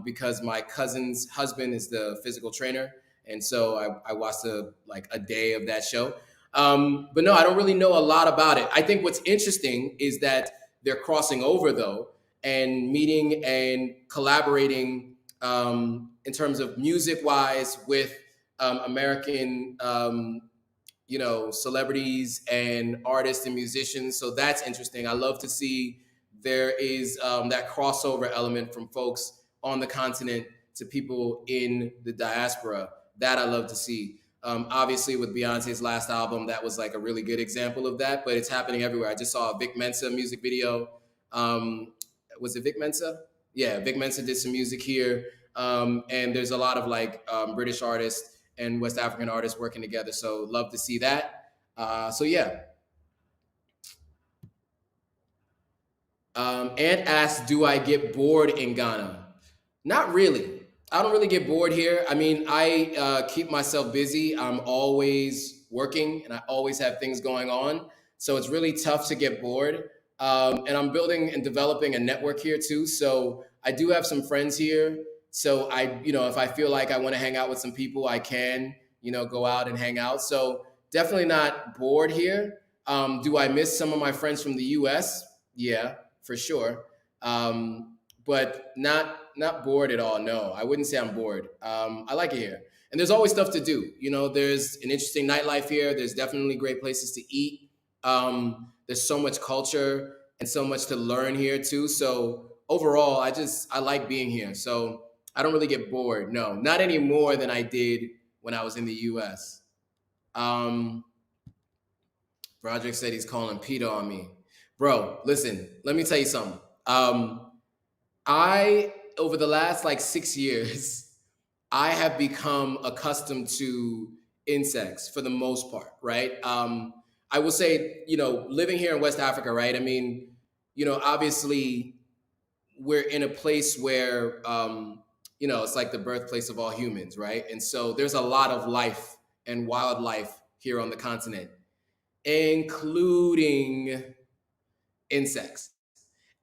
Because my cousin's husband is the physical trainer, and so I watched a day of that show. But no, I don't really know a lot about it. I think what's interesting is that they're crossing over though, and meeting and collaborating in terms of music wise with American celebrities and artists and musicians. So that's interesting. I love to see there is that crossover element from folks on the continent to people in the diaspora. That I love to see. Obviously, with Beyonce's last album, that was like a really good example of that, but it's happening everywhere. I just saw a Vic Mensa music video. Was it Vic Mensa? Yeah, Vic Mensa did some music here. And there's a lot of British artists and West African artists working together. So love to see that. So yeah. Ant asks, do I get bored in Ghana? Not really. I don't really get bored here. I mean, I keep myself busy. I'm always working and I always have things going on. So it's really tough to get bored. And I'm building and developing a network here too. So I do have some friends here. So if I feel like I want to hang out with some people, I can, go out and hang out. So definitely not bored here. Do I miss some of my friends from the US? Yeah, for sure. But not bored at all. No, I wouldn't say I'm bored. I like it here. And there's always stuff to do. There's an interesting nightlife here. There's definitely great places to eat. There's so much culture and so much to learn here too. So overall, I like being here. So I don't really get bored. No, not any more than I did when I was in the US. Broderick said he's calling Peter on me. Bro, listen, let me tell you something. Over the last 6 years, I have become accustomed to insects for the most part, right? I will say, living here in West Africa, right? I mean, obviously we're in a place where, it's like the birthplace of all humans, right? And so there's a lot of life and wildlife here on the continent, including insects.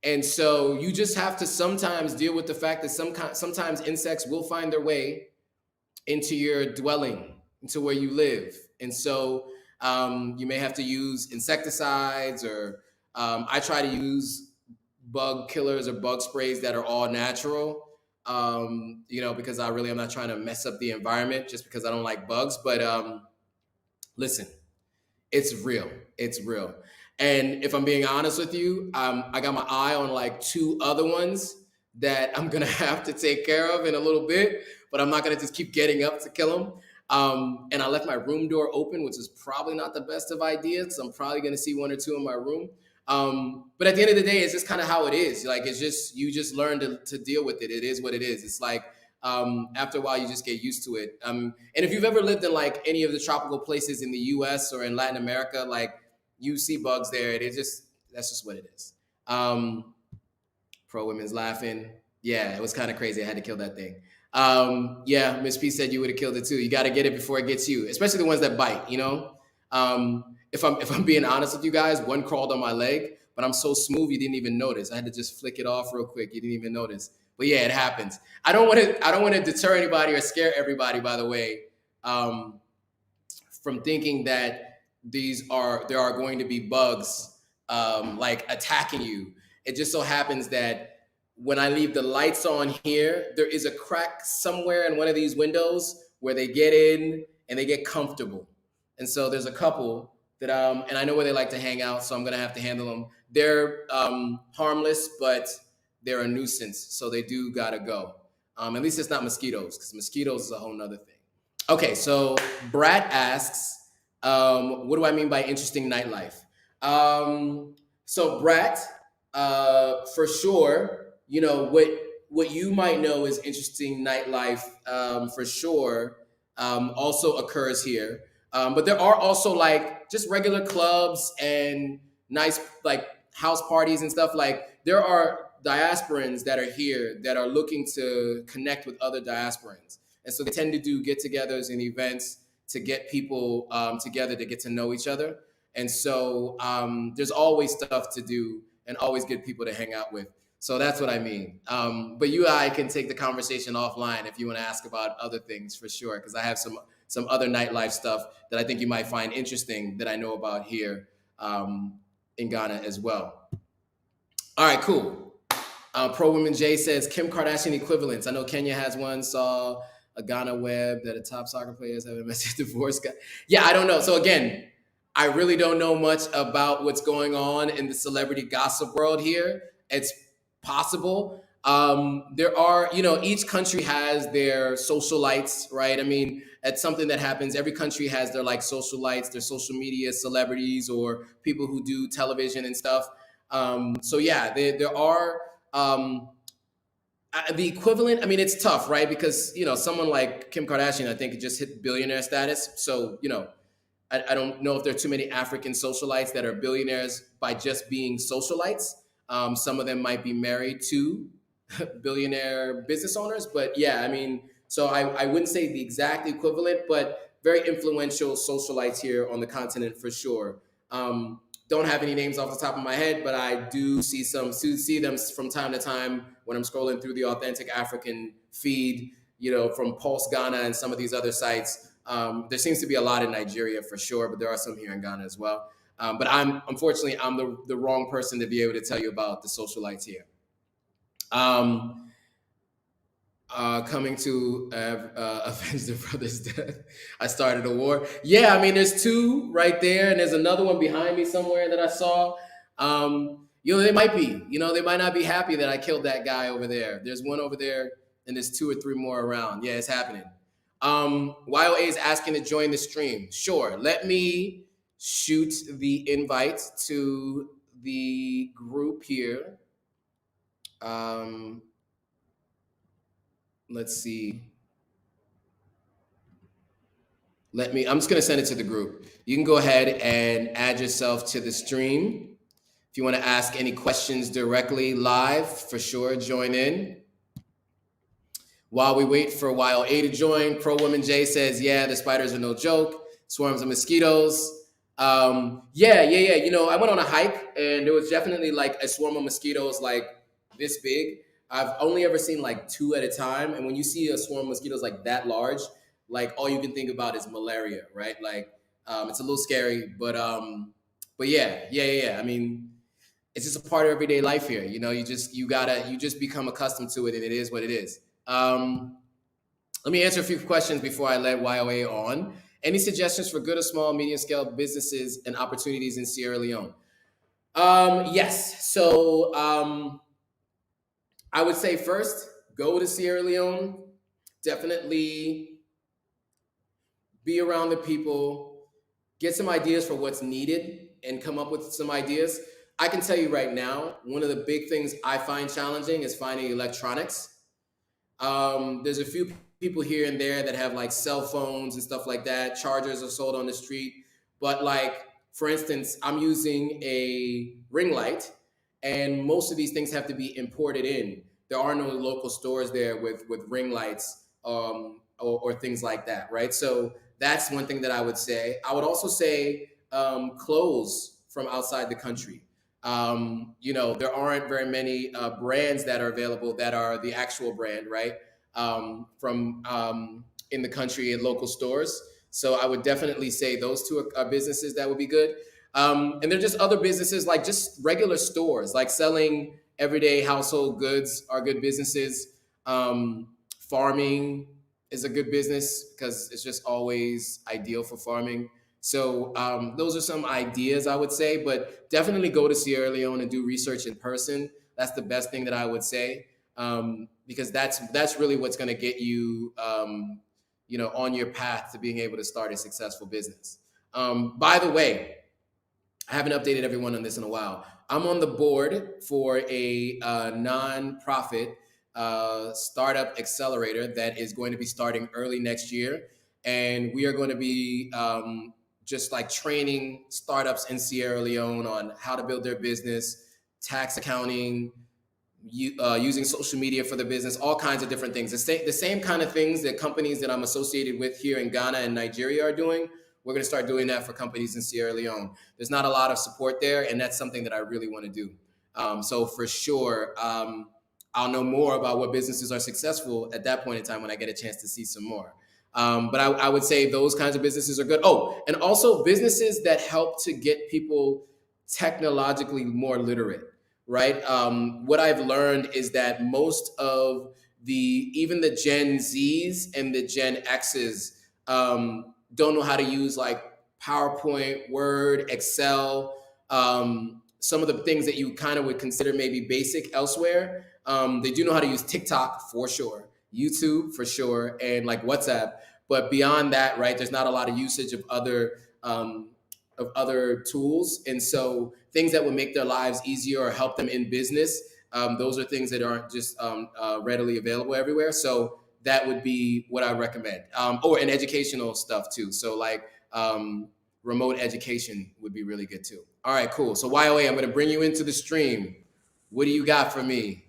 And so you just have to sometimes deal with the fact that sometimes insects will find their way into your dwelling, into where you live. And so you may have to use insecticides or I try to use bug killers or bug sprays that are all natural, because I'm not trying to mess up the environment just because I don't like bugs. But listen, it's real. It's real. And if I'm being honest with you, I got my eye on 2 other ones that I'm going to have to take care of in a little bit, but I'm not going to just keep getting up to kill them. And I left my room door open, which is probably not the best of ideas. I'm probably going to see one or two in my room. But at the end of the day, it's just kind of how it is. Like, it's just, you just learn to deal with it. It is what it is. It's like, after a while, you just get used to it. And if you've ever lived in like any of the tropical places in the US or in Latin America, like, you see bugs there. That's just what it is. Pro women's laughing. Yeah, it was kind of crazy. I had to kill that thing. Yeah, Miss P said you would have killed it too. You got to get it before it gets you, especially the ones that bite, you know? If I'm being honest with you guys, one crawled on my leg, but I'm so smooth you didn't even notice. I had to just flick it off real quick. You didn't even notice. But yeah, it happens. I don't want to deter anybody or scare everybody, by the way, from thinking that there are going to be bugs like attacking you. It just so happens that when I leave the lights on here, there is a crack somewhere in one of these windows where they get in and they get comfortable. And so there's a couple that, and I know where they like to hang out, so I'm gonna have to handle them. They're harmless, but they're a nuisance, so they do gotta go. At least it's not mosquitoes, because mosquitoes is a whole nother thing. Okay, so Brad asks, what do I mean by interesting nightlife? So Brad, for sure, you know, what you might know is interesting nightlife, for sure, also occurs here. But there are also like just regular clubs and nice like house parties and stuff. Like, there are diasporans that are here that are looking to connect with other diasporans. And so they tend to do get-togethers and events to get people together to get to know each other. And so there's always stuff to do and always good people to hang out with. So that's what I mean. But you and I can take the conversation offline if you want to ask about other things, for sure, because I have some other nightlife stuff that I think you might find interesting that I know about here in Ghana as well. All right, cool. Pro Women J says Kim Kardashian equivalents. I know Kenya has one. Saw a Ghana web that a top soccer player has had a message divorce guy. Yeah, I don't know. So again, I really don't know much about what's going on in the celebrity gossip world here. It's possible. There are, you know, each country has their socialites, right? I mean, it's something that happens. Every country has their like socialites, their social media celebrities, or people who do television and stuff. So yeah, there are the equivalent. I mean, it's tough, right? Because, you know, someone like Kim Kardashian, I think, just hit billionaire status. So, you know, I don't know if there are too many African socialites that are billionaires by just being socialites. Some of them might be married to billionaire business owners, but yeah, I mean, so I wouldn't say the exact equivalent, but very influential socialites here on the continent for sure. Don't have any names off the top of my head, but I do see them from time to time when I'm scrolling through the Authentic African feed, you know, from Pulse Ghana and some of these other sites. There seems to be a lot in Nigeria for sure, but there are some here in Ghana as well. But unfortunately, I'm the wrong person to be able to tell you about the socialites here. Coming to avenge the brother's death. I started a war. Yeah, I mean, there's two right there, and there's another one behind me somewhere that I saw. You know, they might not be happy that I killed that guy over there. There's one over there, and there's 2 or 3 more around. Yeah, it's happening. YOA is asking to join the stream. Sure, let me shoot the invite to the group here. Let's see. I'm just going to send it to the group. You can go ahead and add yourself to the stream. If you want to ask any questions directly live, for sure, join in. While we wait for YOA to join, Pro Woman J says, yeah, the spiders are no joke. Swarms of mosquitoes. Yeah. You know, I went on a hike and there was definitely like a swarm of mosquitoes like this big. I've only ever seen like 2 at a time. And when you see a swarm of mosquitoes like that large, like all you can think about is malaria, right? Like, it's a little scary, but yeah. I mean, it's just a part of everyday life here. You know, you just become accustomed to it, and it is what it is. Let me answer a few questions before I let YOA on. Any suggestions for good or small, medium scale businesses and opportunities in Sierra Leone? Yes. So I would say first, go to Sierra Leone. Definitely be around the people, get some ideas for what's needed, and come up with some ideas. I can tell you right now, one of the big things I find challenging is finding electronics. There's a few people here and there that have like cell phones and stuff like that. Chargers are sold on the street, but like for instance, I'm using a ring light, and most of these things have to be imported in. There are no local stores there with ring lights, or things like that, right? So that's one thing that I would say. I would also say clothes from outside the country. There aren't very many brands that are available that are the actual brand, right? From in the country at local stores. So I would definitely say those two are businesses that would be good. And there are just other businesses like just regular stores, like selling everyday household goods are good businesses. Farming is a good business because it's just always ideal for farming. So those are some ideas I would say, but definitely go to Sierra Leone and do research in person. That's the best thing that I would say, because that's really what's going to get you, on your path to being able to start a successful business. By the way, I haven't updated everyone on this in a while. I'm on the board for a nonprofit startup accelerator that is going to be starting early next year, and we are going to be just like training startups in Sierra Leone on how to build their business, tax accounting, using social media for the business, all kinds of different things. The same kind of things that companies that I'm associated with here in Ghana and Nigeria are doing. We're going to start doing that for companies in Sierra Leone. There's not a lot of support there, and that's something that I really want to do. So for sure, I'll know more about what businesses are successful at that point in time when I get a chance to see some more. But I would say those kinds of businesses are good. Oh, and also businesses that help to get people technologically more literate, right? What I've learned is that most of even the Gen Zs and the Gen Xs don't know how to use like PowerPoint, Word, Excel, some of the things that you kind of would consider maybe basic elsewhere. They do know how to use TikTok for sure, YouTube for sure, and like WhatsApp. But beyond that, right, there's not a lot of usage of other tools. And so things that would make their lives easier or help them in business, those are things that aren't just readily available everywhere. So that would be what I recommend. And educational stuff too. So like remote education would be really good too. All right, cool. So YOA, I'm going to bring you into the stream. What do you got for me?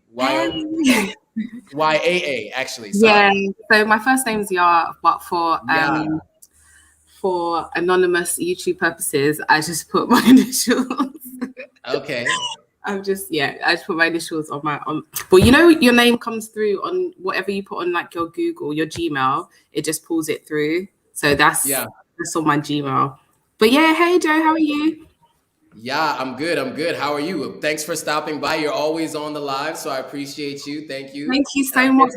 YAA, actually. Sorry. Yeah. So my first name's Yah, but for anonymous YouTube purposes, I just put my initials. Okay. I just put my initials on but your name comes through on whatever you put on like your Google, your Gmail, it just pulls it through. So that's on my Gmail. But yeah, hey Joe, how are you? Yeah, I'm good. How are you? Thanks for stopping by. You're always on the live, so I appreciate you. Thank you. Thank you so much.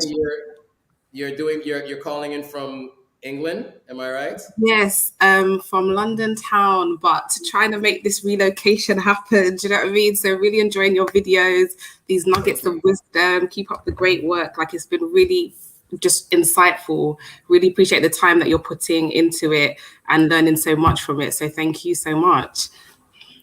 You're calling in from England, am I right? Yes, from London town, but trying to make this relocation happen. Do you know what I mean? So really enjoying your videos, these nuggets of wisdom. Keep up the great work. Like it's been really just insightful. Really appreciate the time that you're putting into it and learning so much from it. So thank you so much.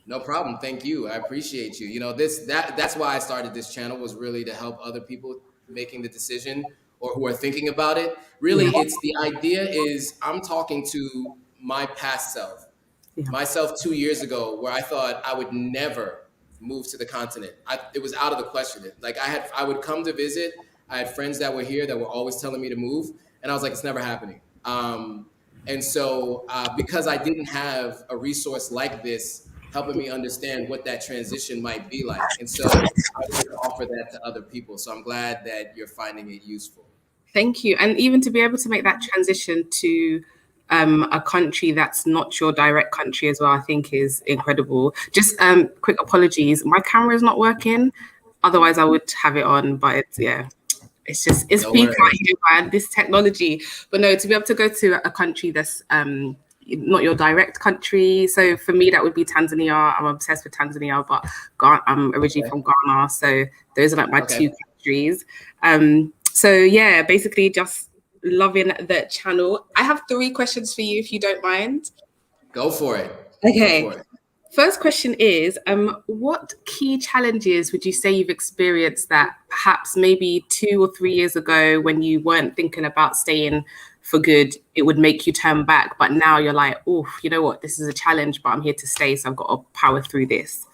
No problem. Thank you. I appreciate you. That's why I started this channel, was really to help other people making the decision or who are thinking about it. Really, it's the idea is I'm talking to my past self, myself 2 years ago, where I thought I would never move to the continent. It was out of the question. Like I would come to visit. I had friends that were here that were always telling me to move, and I was like, it's never happening. And so because I didn't have a resource like this helping me understand what that transition might be like. And so I wanted to offer that to other people. So I'm glad that you're finding it useful. Thank you. And even to be able to make that transition to a country that's not your direct country as well, I think is incredible. Just quick apologies. My camera is not working. Otherwise I would have it on, but it's peak out here, man, this technology. But no, to be able to go to a country that's not your direct country. So for me, that would be Tanzania. I'm obsessed with Tanzania, but I'm originally from Ghana. So those are like my two countries. So yeah, basically just loving the channel. I have 3 questions for you, if you don't mind. Go for it. Okay. Go for it. First question is, what key challenges would you say you've experienced that perhaps maybe 2 or 3 years ago, when you weren't thinking about staying for good, it would make you turn back, but now you're like, oh, you know what, this is a challenge, but I'm here to stay, so I've got to power through this?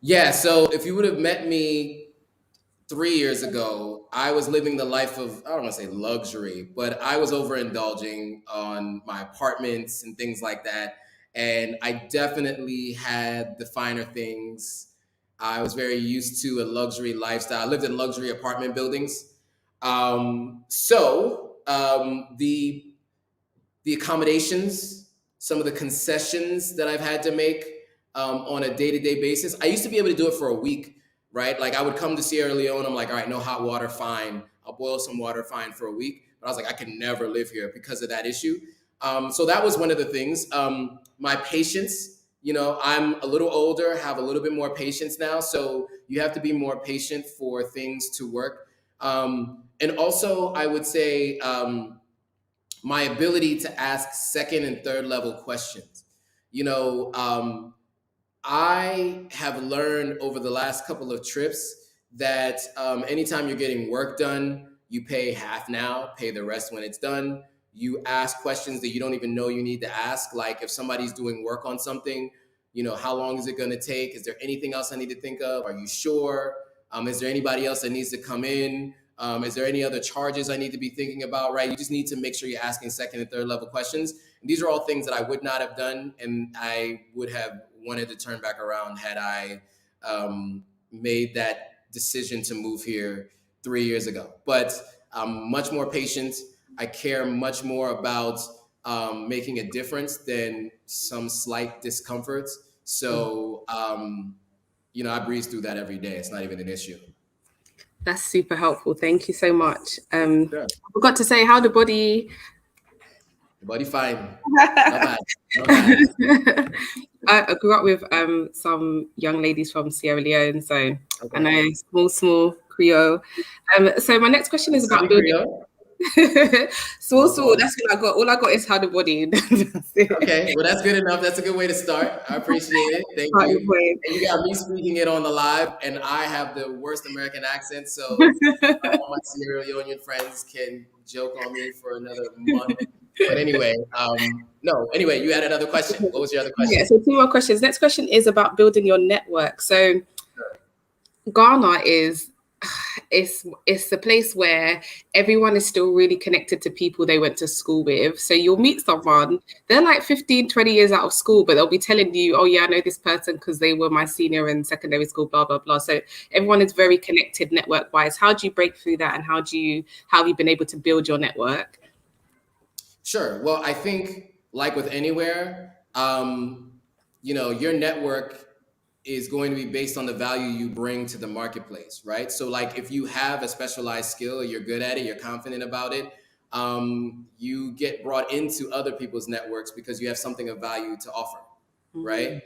Yeah, so if you would have met me 3 years ago, I was living the life of, I don't want to say luxury, but I was overindulging on my apartments and things like that. And I definitely had the finer things. I was very used to a luxury lifestyle. I lived in luxury apartment buildings. The accommodations, some of the concessions that I've had to make on a day-to-day basis. I used to be able to do it for a week, right? Like I would come to Sierra Leone, I'm like, all right, no hot water, fine. I'll boil some water, fine, for a week. But I was like, I can never live here because of that issue. So that was one of the things. My patience, you know, I'm a little older, have a little bit more patience now. So you have to be more patient for things to work. And also, I would say my ability to ask second and third level questions. You know, I have learned over the last couple of trips that anytime you're getting work done, you pay half now, pay the rest when it's done. You ask questions that you don't even know you need to ask. Like if somebody's doing work on something, you know, how long is it going to take? Is there anything else I need to think of? Are you sure? Is there anybody else that needs to come in? Is there any other charges I need to be thinking about, right? You just need to make sure you're asking second and third level questions. And these are all things that I would not have done, and I would have wanted to turn back around had I made that decision to move here 3 years ago. But I'm much more patient. I care much more about making a difference than some slight discomforts. So, you know, I breeze through that every day. It's not even an issue. That's super helpful. Thank you so much. Sure. I forgot to say, how the body? The body fine. Not bad. Not bad. I grew up with some young ladies from Sierra Leone, so okay. I know small Creole. So my next question is about building. small. That's what I got. All I got is how the body. Okay, well that's good enough. That's a good way to start. I appreciate it. Thank you. And you got me speaking it on the live, and I have the worst American accent, so all my Sierra Leonean friends can joke on me for another month. But anyway, Anyway, you had another question. What was your other question? Yeah, so 2 more questions. Next question is about building your network. So Ghana is it's a place where everyone is still really connected to people they went to school with. So you'll meet someone, they're like 15, 20 years out of school, but they'll be telling you, oh yeah, I know this person because they were my senior in secondary school, blah, blah, blah. So everyone is very connected network wise. How do you break through that? And how have you been able to build your network? Sure. Well, I think like with anywhere, you know, your network is going to be based on the value you bring to the marketplace, right? So like if you have a specialized skill, you're good at it, you're confident about it, you get brought into other people's networks because you have something of value to offer, right?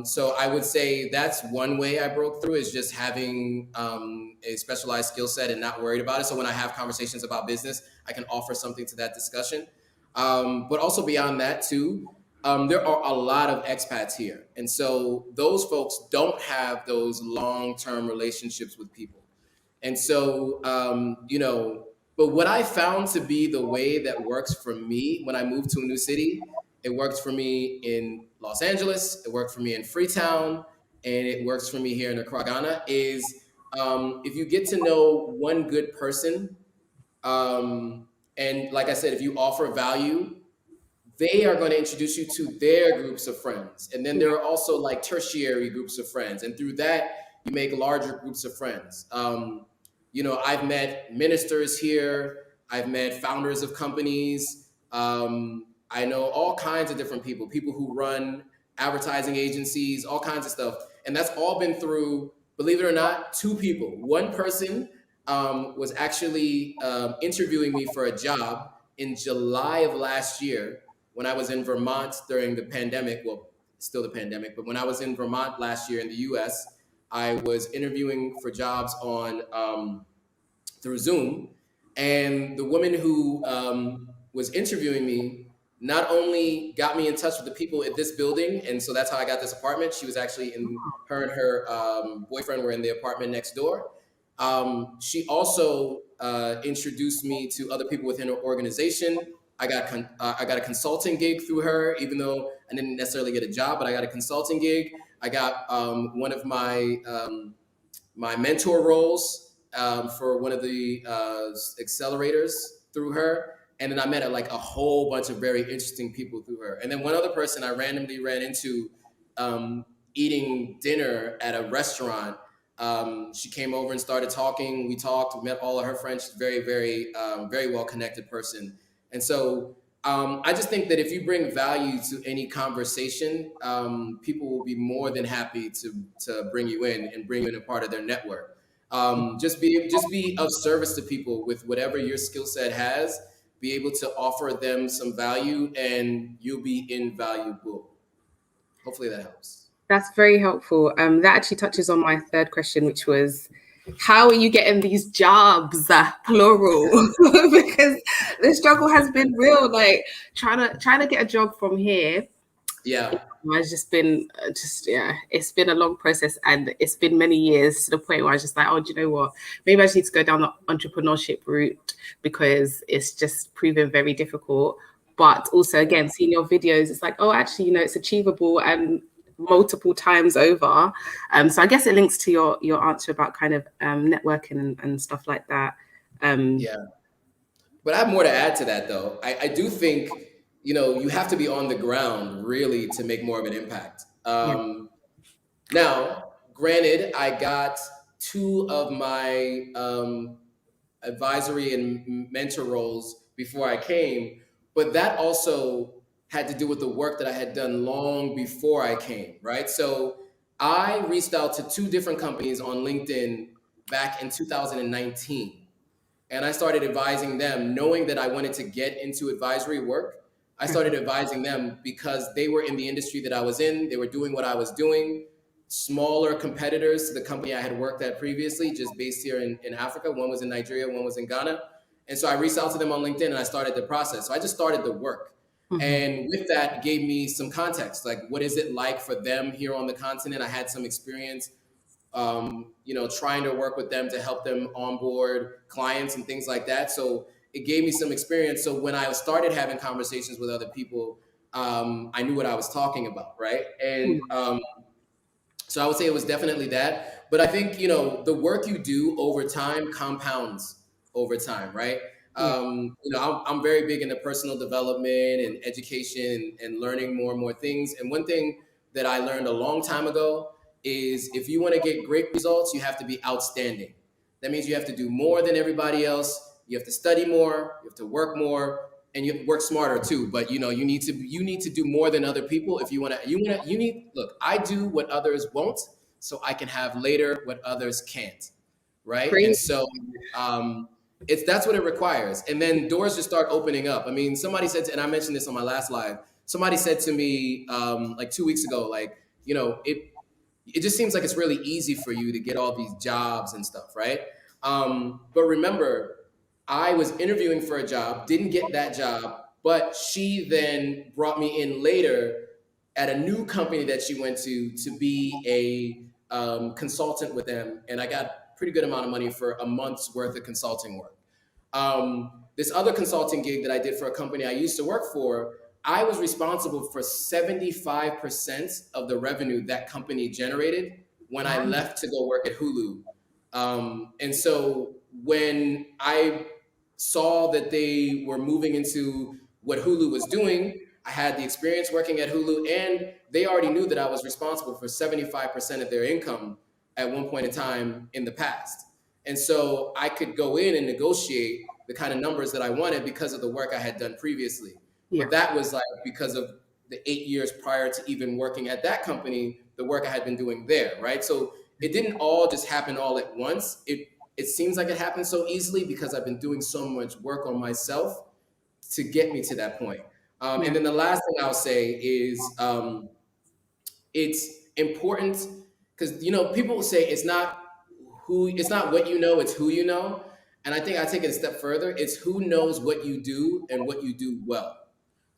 So I would say that's one way I broke through, is just having a specialized skill set and not worried about it. So when I have conversations about business, I can offer something to that discussion. But also beyond that too, there are a lot of expats here. And so those folks don't have those long-term relationships with people. And so, you know, but what I found to be the way that works for me when I moved to a new city, it worked for me in Los Angeles, it worked for me in Freetown, and it works for me here in Accra, Ghana, is if you get to know one good person, and like I said, if you offer value, they are going to introduce you to their groups of friends. And then there are also like tertiary groups of friends. And through that, you make larger groups of friends. You know, I've met ministers here. I've met founders of companies. I know all kinds of different people who run advertising agencies, all kinds of stuff. And that's all been through, believe it or not, 2 people. One person was actually interviewing me for a job in July of last year when I was in Vermont during the pandemic. Well, still the pandemic, but when I was in Vermont last year in the US, I was interviewing for jobs on through Zoom. And the woman who was interviewing me not only got me in touch with the people at this building, and so that's how I got this apartment. She was actually in, her and her boyfriend were in the apartment next door. She also introduced me to other people within her organization. I got a consulting gig through her, even though I didn't necessarily get a job, but I got a consulting gig. I got one of my mentor roles for one of the accelerators through her. And then I met like a whole bunch of very interesting people through her. And then one other person I randomly ran into eating dinner at a restaurant. She came over and started talking. We talked, met all of her friends. She's very, very well connected person. And so I just think that if you bring value to any conversation, people will be more than happy to bring you in and bring you in a part of their network. Just be of service to people with whatever your skill set has. Be able to offer them some value, and you'll be invaluable. Hopefully that helps. That's very helpful. That actually touches on my third question, which was, how are you getting these jobs, plural? Because the struggle has been real. Like trying to get a job from here. Yeah, It's just been it's been a long process, and it's been many years to the point where I was just like, oh, do you know what? Maybe I just need to go down the entrepreneurship route because it's just proven very difficult. But also, again, seeing your videos, it's like, oh, actually, it's achievable and multiple times over. So I guess it links to your answer about kind of networking and stuff like that. Yeah. But I have more to add to that, though. I do think, you have to be on the ground really to make more of an impact. Now, granted, I got two of my advisory and mentor roles before I came, but that also had to do with the work that I had done long before I came, right? So I reached out to two different companies on LinkedIn back in 2019. And I started advising them, knowing that I wanted to get into advisory work. I started advising them because they were in the industry that I was in. They were doing what I was doing. Smaller competitors to the company I had worked at previously, just based here in Africa. One was in Nigeria, one was in Ghana. And so I reached out to them on LinkedIn and I started the process. So I just started the work. And with that, gave me some context, like what is it like for them here on the continent? I had some experience trying to work with them to help them onboard clients and things like that. So it gave me some experience. So when I started having conversations with other people, I knew what I was talking about, right? And so I would say it was definitely that. But I think, the work you do over time compounds over time, right? I'm very big into personal development and education and learning more and more things. And one thing that I learned a long time ago is if you want to get great results, you have to be outstanding. That means you have to do more than everybody else. You have to study more, you have to work more, and you have to work smarter too. But you need to do more than other people if look, I do what others won't, so I can have later what others can't. Right. Great. And so that's what it requires. And then doors just start opening up. I mean, somebody said, and I mentioned this on my last live, somebody said to me like 2 weeks ago, like, it just seems like it's really easy for you to get all these jobs and stuff, right? But remember, I was interviewing for a job, didn't get that job, but she then brought me in later at a new company that she went to be a consultant with them, and I got a pretty good amount of money for a month's worth of consulting work. This other consulting gig that I did for a company I used to work for, I was responsible for 75% of the revenue that company generated when I left to go work at Hulu. And so when I saw that they were moving into what Hulu was doing, I had the experience working at Hulu, and they already knew that I was responsible for 75% of their income at one point in time in the past. And so I could go in and negotiate the kind of numbers that I wanted because of the work I had done previously. But that was like because of the 8 years prior to even working at that company, the work I had been doing there, right? So it didn't all just happen all at once. It seems like it happened so easily because I've been doing so much work on myself to get me to that point. And then the last thing I'll say is it's important because, people will say it's not what you know, it's who you know. And I think I take it a step further. It's who knows what you do and what you do well,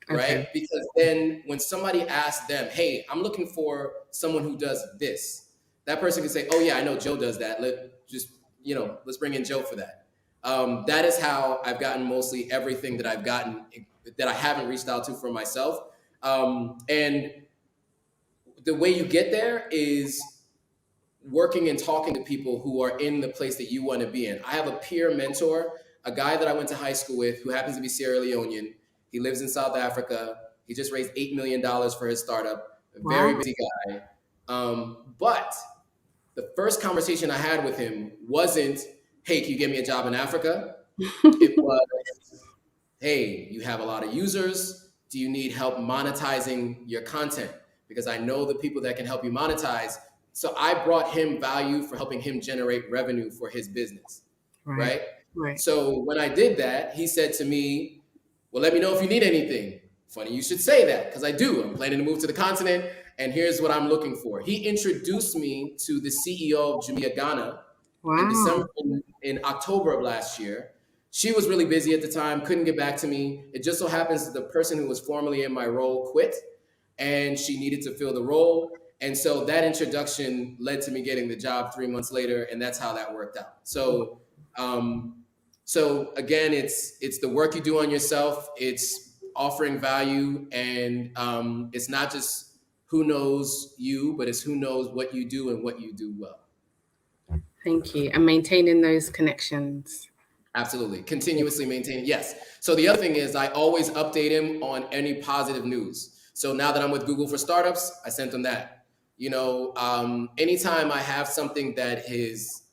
right? Okay. Because then when somebody asks them, hey, I'm looking for someone who does this, that person can say, oh yeah, I know Joe does that. Let's bring in Joe for that. That is how I've gotten mostly everything that I've gotten that I haven't reached out to for myself. And the way you get there is working and talking to people who are in the place that you want to be in. I have a peer mentor, a guy that I went to high school with who happens to be Sierra Leonean. He lives in South Africa. He just raised $8 million for his startup. A very busy guy. But the first conversation I had with him wasn't, hey, can you get me a job in Africa? It was, hey, you have a lot of users. Do you need help monetizing your content? Because I know the people that can help you monetize. So I brought him value for helping him generate revenue for his business, right? So when I did that, he said to me, well, let me know if you need anything. Funny you should say that, because I do. I'm planning to move to the continent, and here's what I'm looking for. He introduced me to the CEO of Jumia Ghana in October of last year. She was really busy at the time, couldn't get back to me. It just so happens that the person who was formerly in my role quit, and she needed to fill the role. And so that introduction led to me getting the job 3 months later, and that's how that worked out. So, again, it's the work you do on yourself. It's offering value, and it's not just who knows you, but it's who knows what you do and what you do well. Thank you. And maintaining those connections. Absolutely. Continuously maintaining. Yes. So the other thing is I always update him on any positive news. So now that I'm with Google for Startups, I sent them that. Anytime I have something that is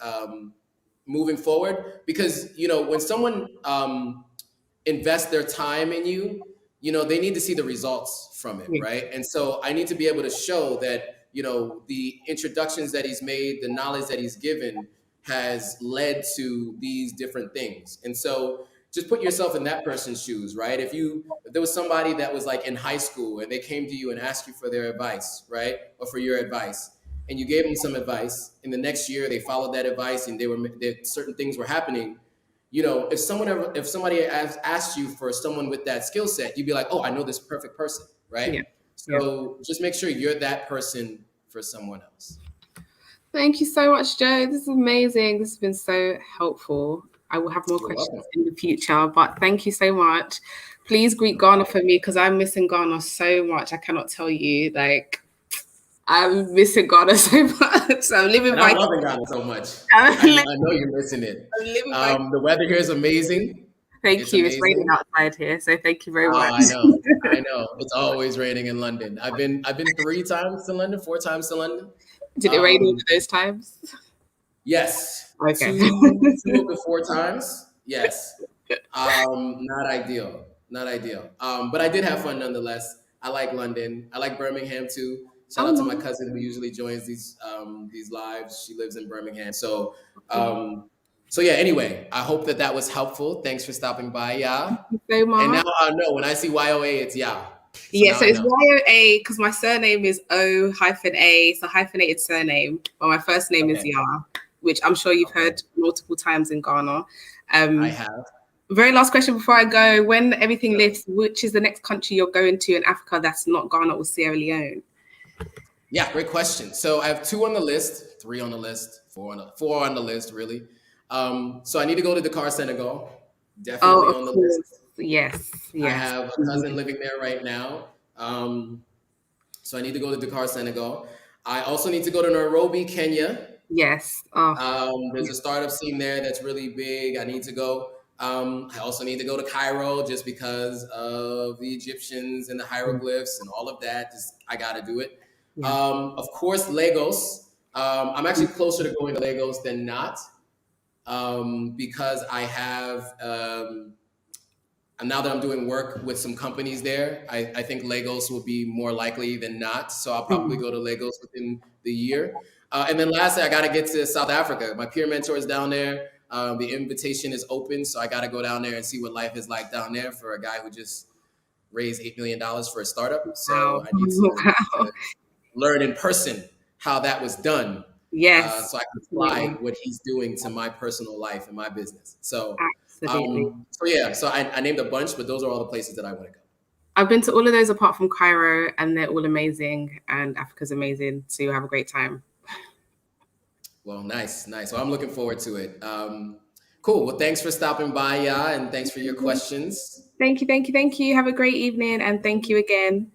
moving forward, because, when someone invests their time in you, they need to see the results from it, right? And so I need to be able to show that, the introductions that he's made, the knowledge that he's given has led to these different things. And so just put yourself in that person's shoes, right? If there was somebody that was like in high school and they came to you and asked you for their advice, right? Or for your advice, and you gave them some advice, and the next year they followed that advice and certain things were happening. If somebody asked you for someone with that skill set, you'd be like, oh, I know this perfect person, right? Yeah. So just make sure you're that person for someone else. Thank you so much, Joe. This is amazing. This has been so helpful. I will have more questions in the future, but thank you so much. Please greet Ghana for me, because I'm missing Ghana so much. I cannot tell you, I'm missing Ghana so much. I'm living I'm loving Ghana so much. I know you're missing it. The weather here is amazing. Thank you. It's raining outside here, so thank you very much. I know. It's always raining in London. I've been 4 times to London. Did it rain over those times? Yes. Okay. 2 of the 4 times. Yes. Not ideal. But I did have fun nonetheless. I like London. I like Birmingham too. Shout out to my cousin who usually joins these lives. She lives in Birmingham. So yeah, anyway, I hope that was helpful. Thanks for stopping by, Yeah. Thank you so much. And now I know when I see YOA, it's Yeah. So it's YOA because my surname is O-A, so hyphenated surname. But my first name is Ya, which I'm sure you've heard multiple times in Ghana. I have. Very last question before I go. When everything lifts, which is the next country you're going to in Africa that's not Ghana or Sierra Leone? Yeah, great question. So I have 2 on the list, 3 on the list, 4 on the list, really. So I need to go to Dakar, Senegal. Definitely on the list. Yes. I have a cousin living there right now. So I need to go to Dakar, Senegal. I also need to go to Nairobi, Kenya. Yes. There's a startup scene there that's really big. I need to go. I also need to go to Cairo just because of the Egyptians and the hieroglyphs and all of that. I got to do it. Of course, Lagos. I'm actually closer to going to Lagos than not because I have... And now that I'm doing work with some companies there, I think Lagos will be more likely than not. So I'll probably go to Lagos within the year. And then lastly, I got to get to South Africa. My peer mentor is down there. The invitation is open. So I got to go down there and see what life is like down there for a guy who just raised $8 million for a startup. So I need to learn in person how that was done. Yes, so I can apply absolutely. what he's doing to my personal life and my business. Absolutely. So yeah, so I named a bunch, but those are all the places that I want to go. I've been to all of those apart from Cairo, and they're all amazing, and Africa's amazing. So you'll have a great time. Well, nice, nice. Well, I'm looking forward to it. Cool. Well, thanks for stopping by, Ya, and thanks for your questions. Thank you, thank you, thank you. Have a great evening, and thank you again.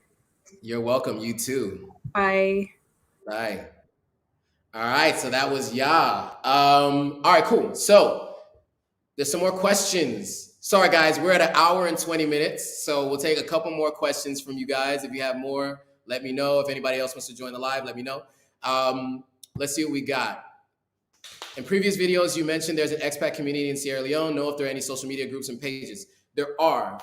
You're welcome. You too. Bye. Bye. All right. So that was Ya. All right. Cool. So there's some more questions. Sorry, guys. We're at an hour and 20 minutes. So we'll take a couple more questions from you guys. If you have more, let me know. If anybody else wants to join the live, let me know. Let's see what we got. In previous videos, you mentioned there's an expat community in Sierra Leone. Know if there are any social media groups and pages. There are.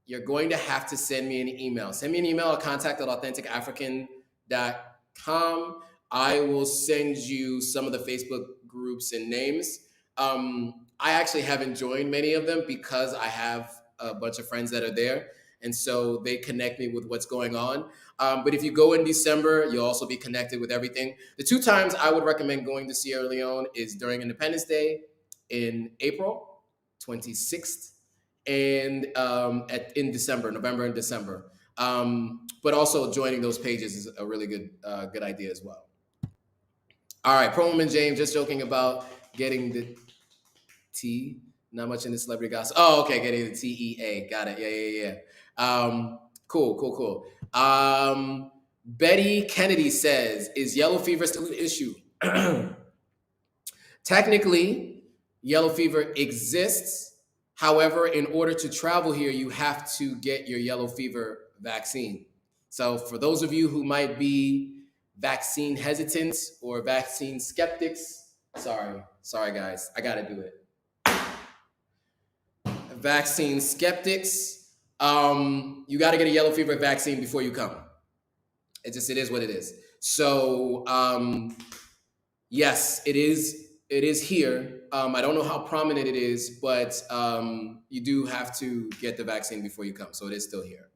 You're going to have to send me an email. Send me an email at contact@authenticafrican.com. I will send you some of the Facebook groups and names. I actually haven't joined many of them because I have a bunch of friends that are there. And so they connect me with what's going on. But if you go in December, you'll also be connected with everything. The 2 times I would recommend going to Sierra Leone is during Independence Day in April 26th and in December, November and December. But also joining those pages is a really good idea as well. All right, Proman James, just joking about getting the T. Not much in the celebrity gossip. Oh, okay, getting the TEA. Got it. Yeah. Cool. Betty Kennedy says, is yellow fever still an issue? Technically, yellow fever exists. However, in order to travel here, you have to get your yellow fever vaccine. So for those of you who might be vaccine hesitant or vaccine skeptics, sorry guys, I gotta do it. Vaccine skeptics, you got to get a yellow fever vaccine before you come. It is what it is. So yes, it is here. I don't know how prominent it is, but you do have to get the vaccine before you come. So it is still here.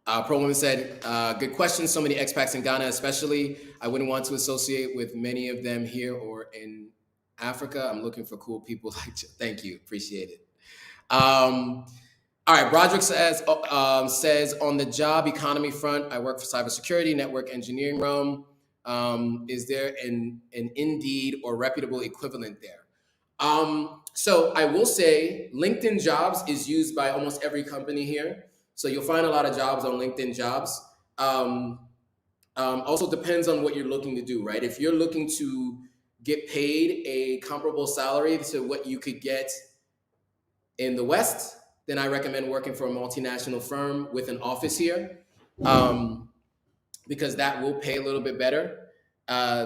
Pro Woman said, good question. So many expats in Ghana, especially. I wouldn't want to associate with many of them here or in Africa. I'm looking for cool people like you. Thank you. Appreciate it. All right. Broderick says on the job economy front, I work for cybersecurity, network engineering realm. Is there an Indeed or reputable equivalent there? So I will say LinkedIn Jobs is used by almost every company here. So you'll find a lot of jobs on LinkedIn Jobs. Also depends on what you're looking to do, right? If you're looking to get paid a comparable salary to what you could get in the West, then I recommend working for a multinational firm with an office here, because that will pay a little bit better.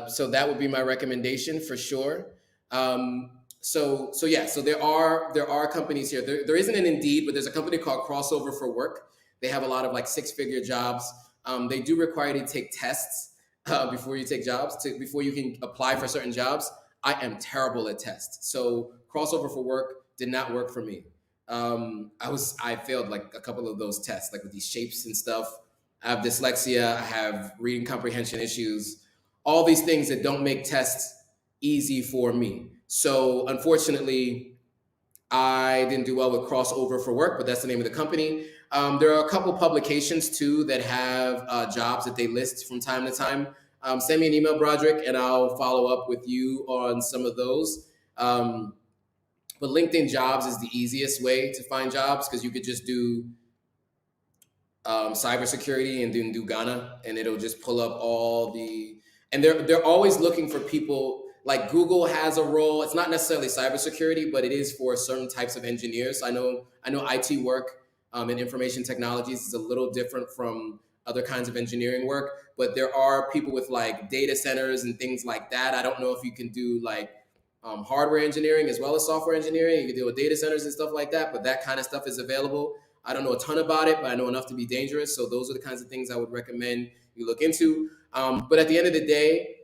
So that would be my recommendation for sure. So there are companies here. There isn't an Indeed, but there's a company called Crossover for Work. They have a lot of like 6-figure jobs. They do require you to take tests before you take jobs, before you can apply for certain jobs. I am terrible at tests. So Crossover for Work did not work for me. I failed like a couple of those tests, like with these shapes and stuff. I have dyslexia. I have reading comprehension issues, all these things that don't make tests easy for me. So unfortunately, I didn't do well with Crossover for Work, but that's the name of the company. There are a couple publications too that have jobs that they list from time to time. Send me an email, Broderick, and I'll follow up with you on some of those. But LinkedIn Jobs is the easiest way to find jobs because you could just do cybersecurity and then do Ghana, and it'll just pull up all the. And they're always looking for people. Like Google has a role. It's not necessarily cybersecurity, but it is for certain types of engineers. I know IT work in information technologies is a little different from other kinds of engineering work, but there are people with like data centers and things like that. I don't know if you can do like hardware engineering as well as software engineering. You can deal with data centers and stuff like that, but that kind of stuff is available. I don't know a ton about it, but I know enough to be dangerous. So those are the kinds of things I would recommend you look into. But at the end of the day,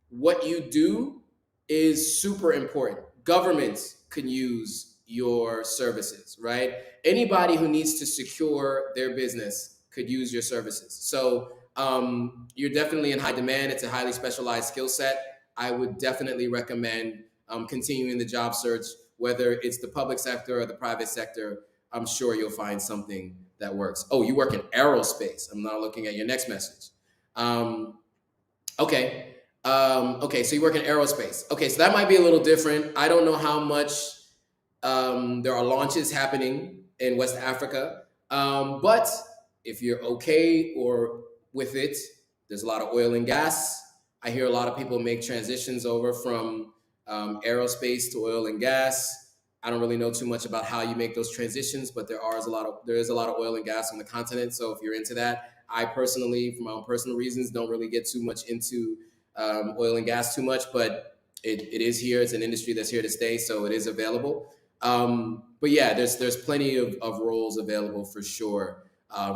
what you do is super important. Governments can use your services, right? Anybody who needs to secure their business could use your services. So you're definitely in high demand. It's a highly specialized skill set. I would definitely recommend continuing the job search, whether it's the public sector or the private sector. I'm sure you'll find something that works. Oh, you work in aerospace. I'm now looking at your next message. Okay. Okay, so you work in aerospace. Okay, so that might be a little different. I don't know how much there are launches happening in West Africa, but if you're okay or with it, there's a lot of oil and gas. I hear a lot of people make transitions over from aerospace to oil and gas. I don't really know too much about how you make those transitions, but there is a lot of oil and gas on the continent. So if you're into that, I personally, for my own personal reasons, don't really get too much into oil and gas too much, but it is here. It's an industry that's here to stay, so it is available. But yeah, there's plenty of roles available for sure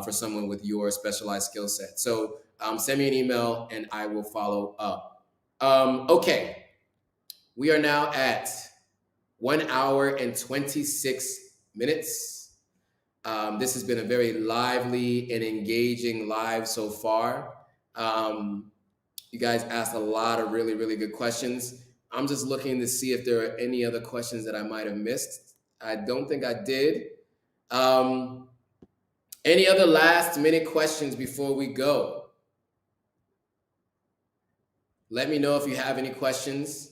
for someone with your specialized skill set. So send me an email and I will follow up. Okay, we are now at 1 hour and 26 minutes. This has been a very lively and engaging live so far. You guys asked a lot of really, really good questions. I'm just looking to see if there are any other questions that I might have missed. I don't think I did. Any other last minute questions before we go? Let me know if you have any questions.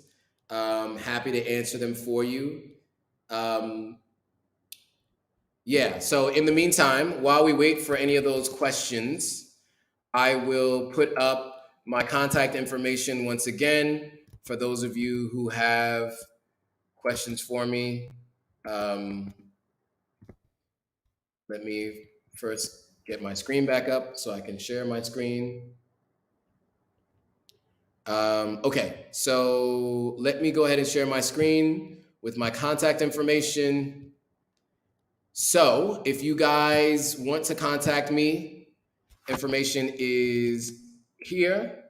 Happy to answer them for you. Yeah, so in the meantime, while we wait for any of those questions, I will put up my contact information once again for those of you who have questions for me. Let me first get my screen back up so I can share my screen. Okay, so let me go ahead and share my screen with my contact information. So if you guys want to contact me, information is here.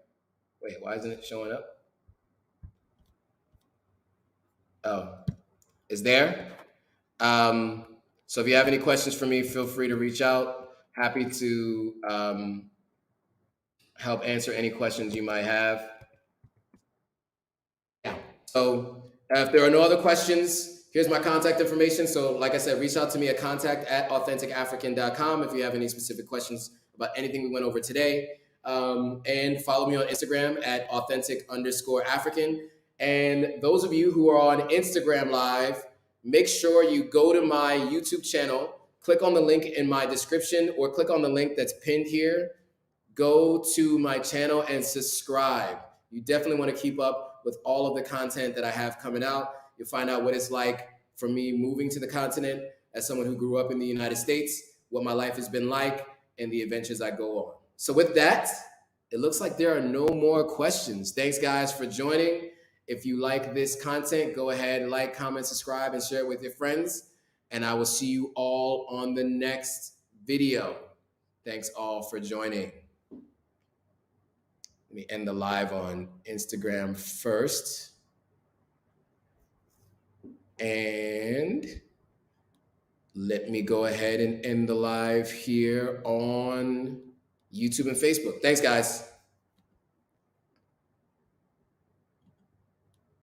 Wait, why isn't it showing up? Oh, it's there. So if you have any questions for me, feel free to reach out. Happy to help answer any questions you might have. Yeah. So if there are no other questions, here's my contact information. So like I said, reach out to me at contact@authenticafrican.com if you have any specific questions about anything we went over today. And follow me on Instagram at authentic_African. And those of you who are on Instagram Live, make sure you go to my YouTube channel, click on the link in my description or click on the link that's pinned here. Go to my channel and subscribe. You definitely want to keep up with all of the content that I have coming out. You'll find out what it's like for me moving to the continent as someone who grew up in the United States, what my life has been like, and the adventures I go on. So with that, it looks like there are no more questions. Thanks, guys, for joining. If you like this content, go ahead, like, comment, subscribe, and share it with your friends. And I will see you all on the next video. Thanks all for joining. Let me end the live on Instagram first. And let me go ahead and end the live here on YouTube and Facebook. Thanks, guys.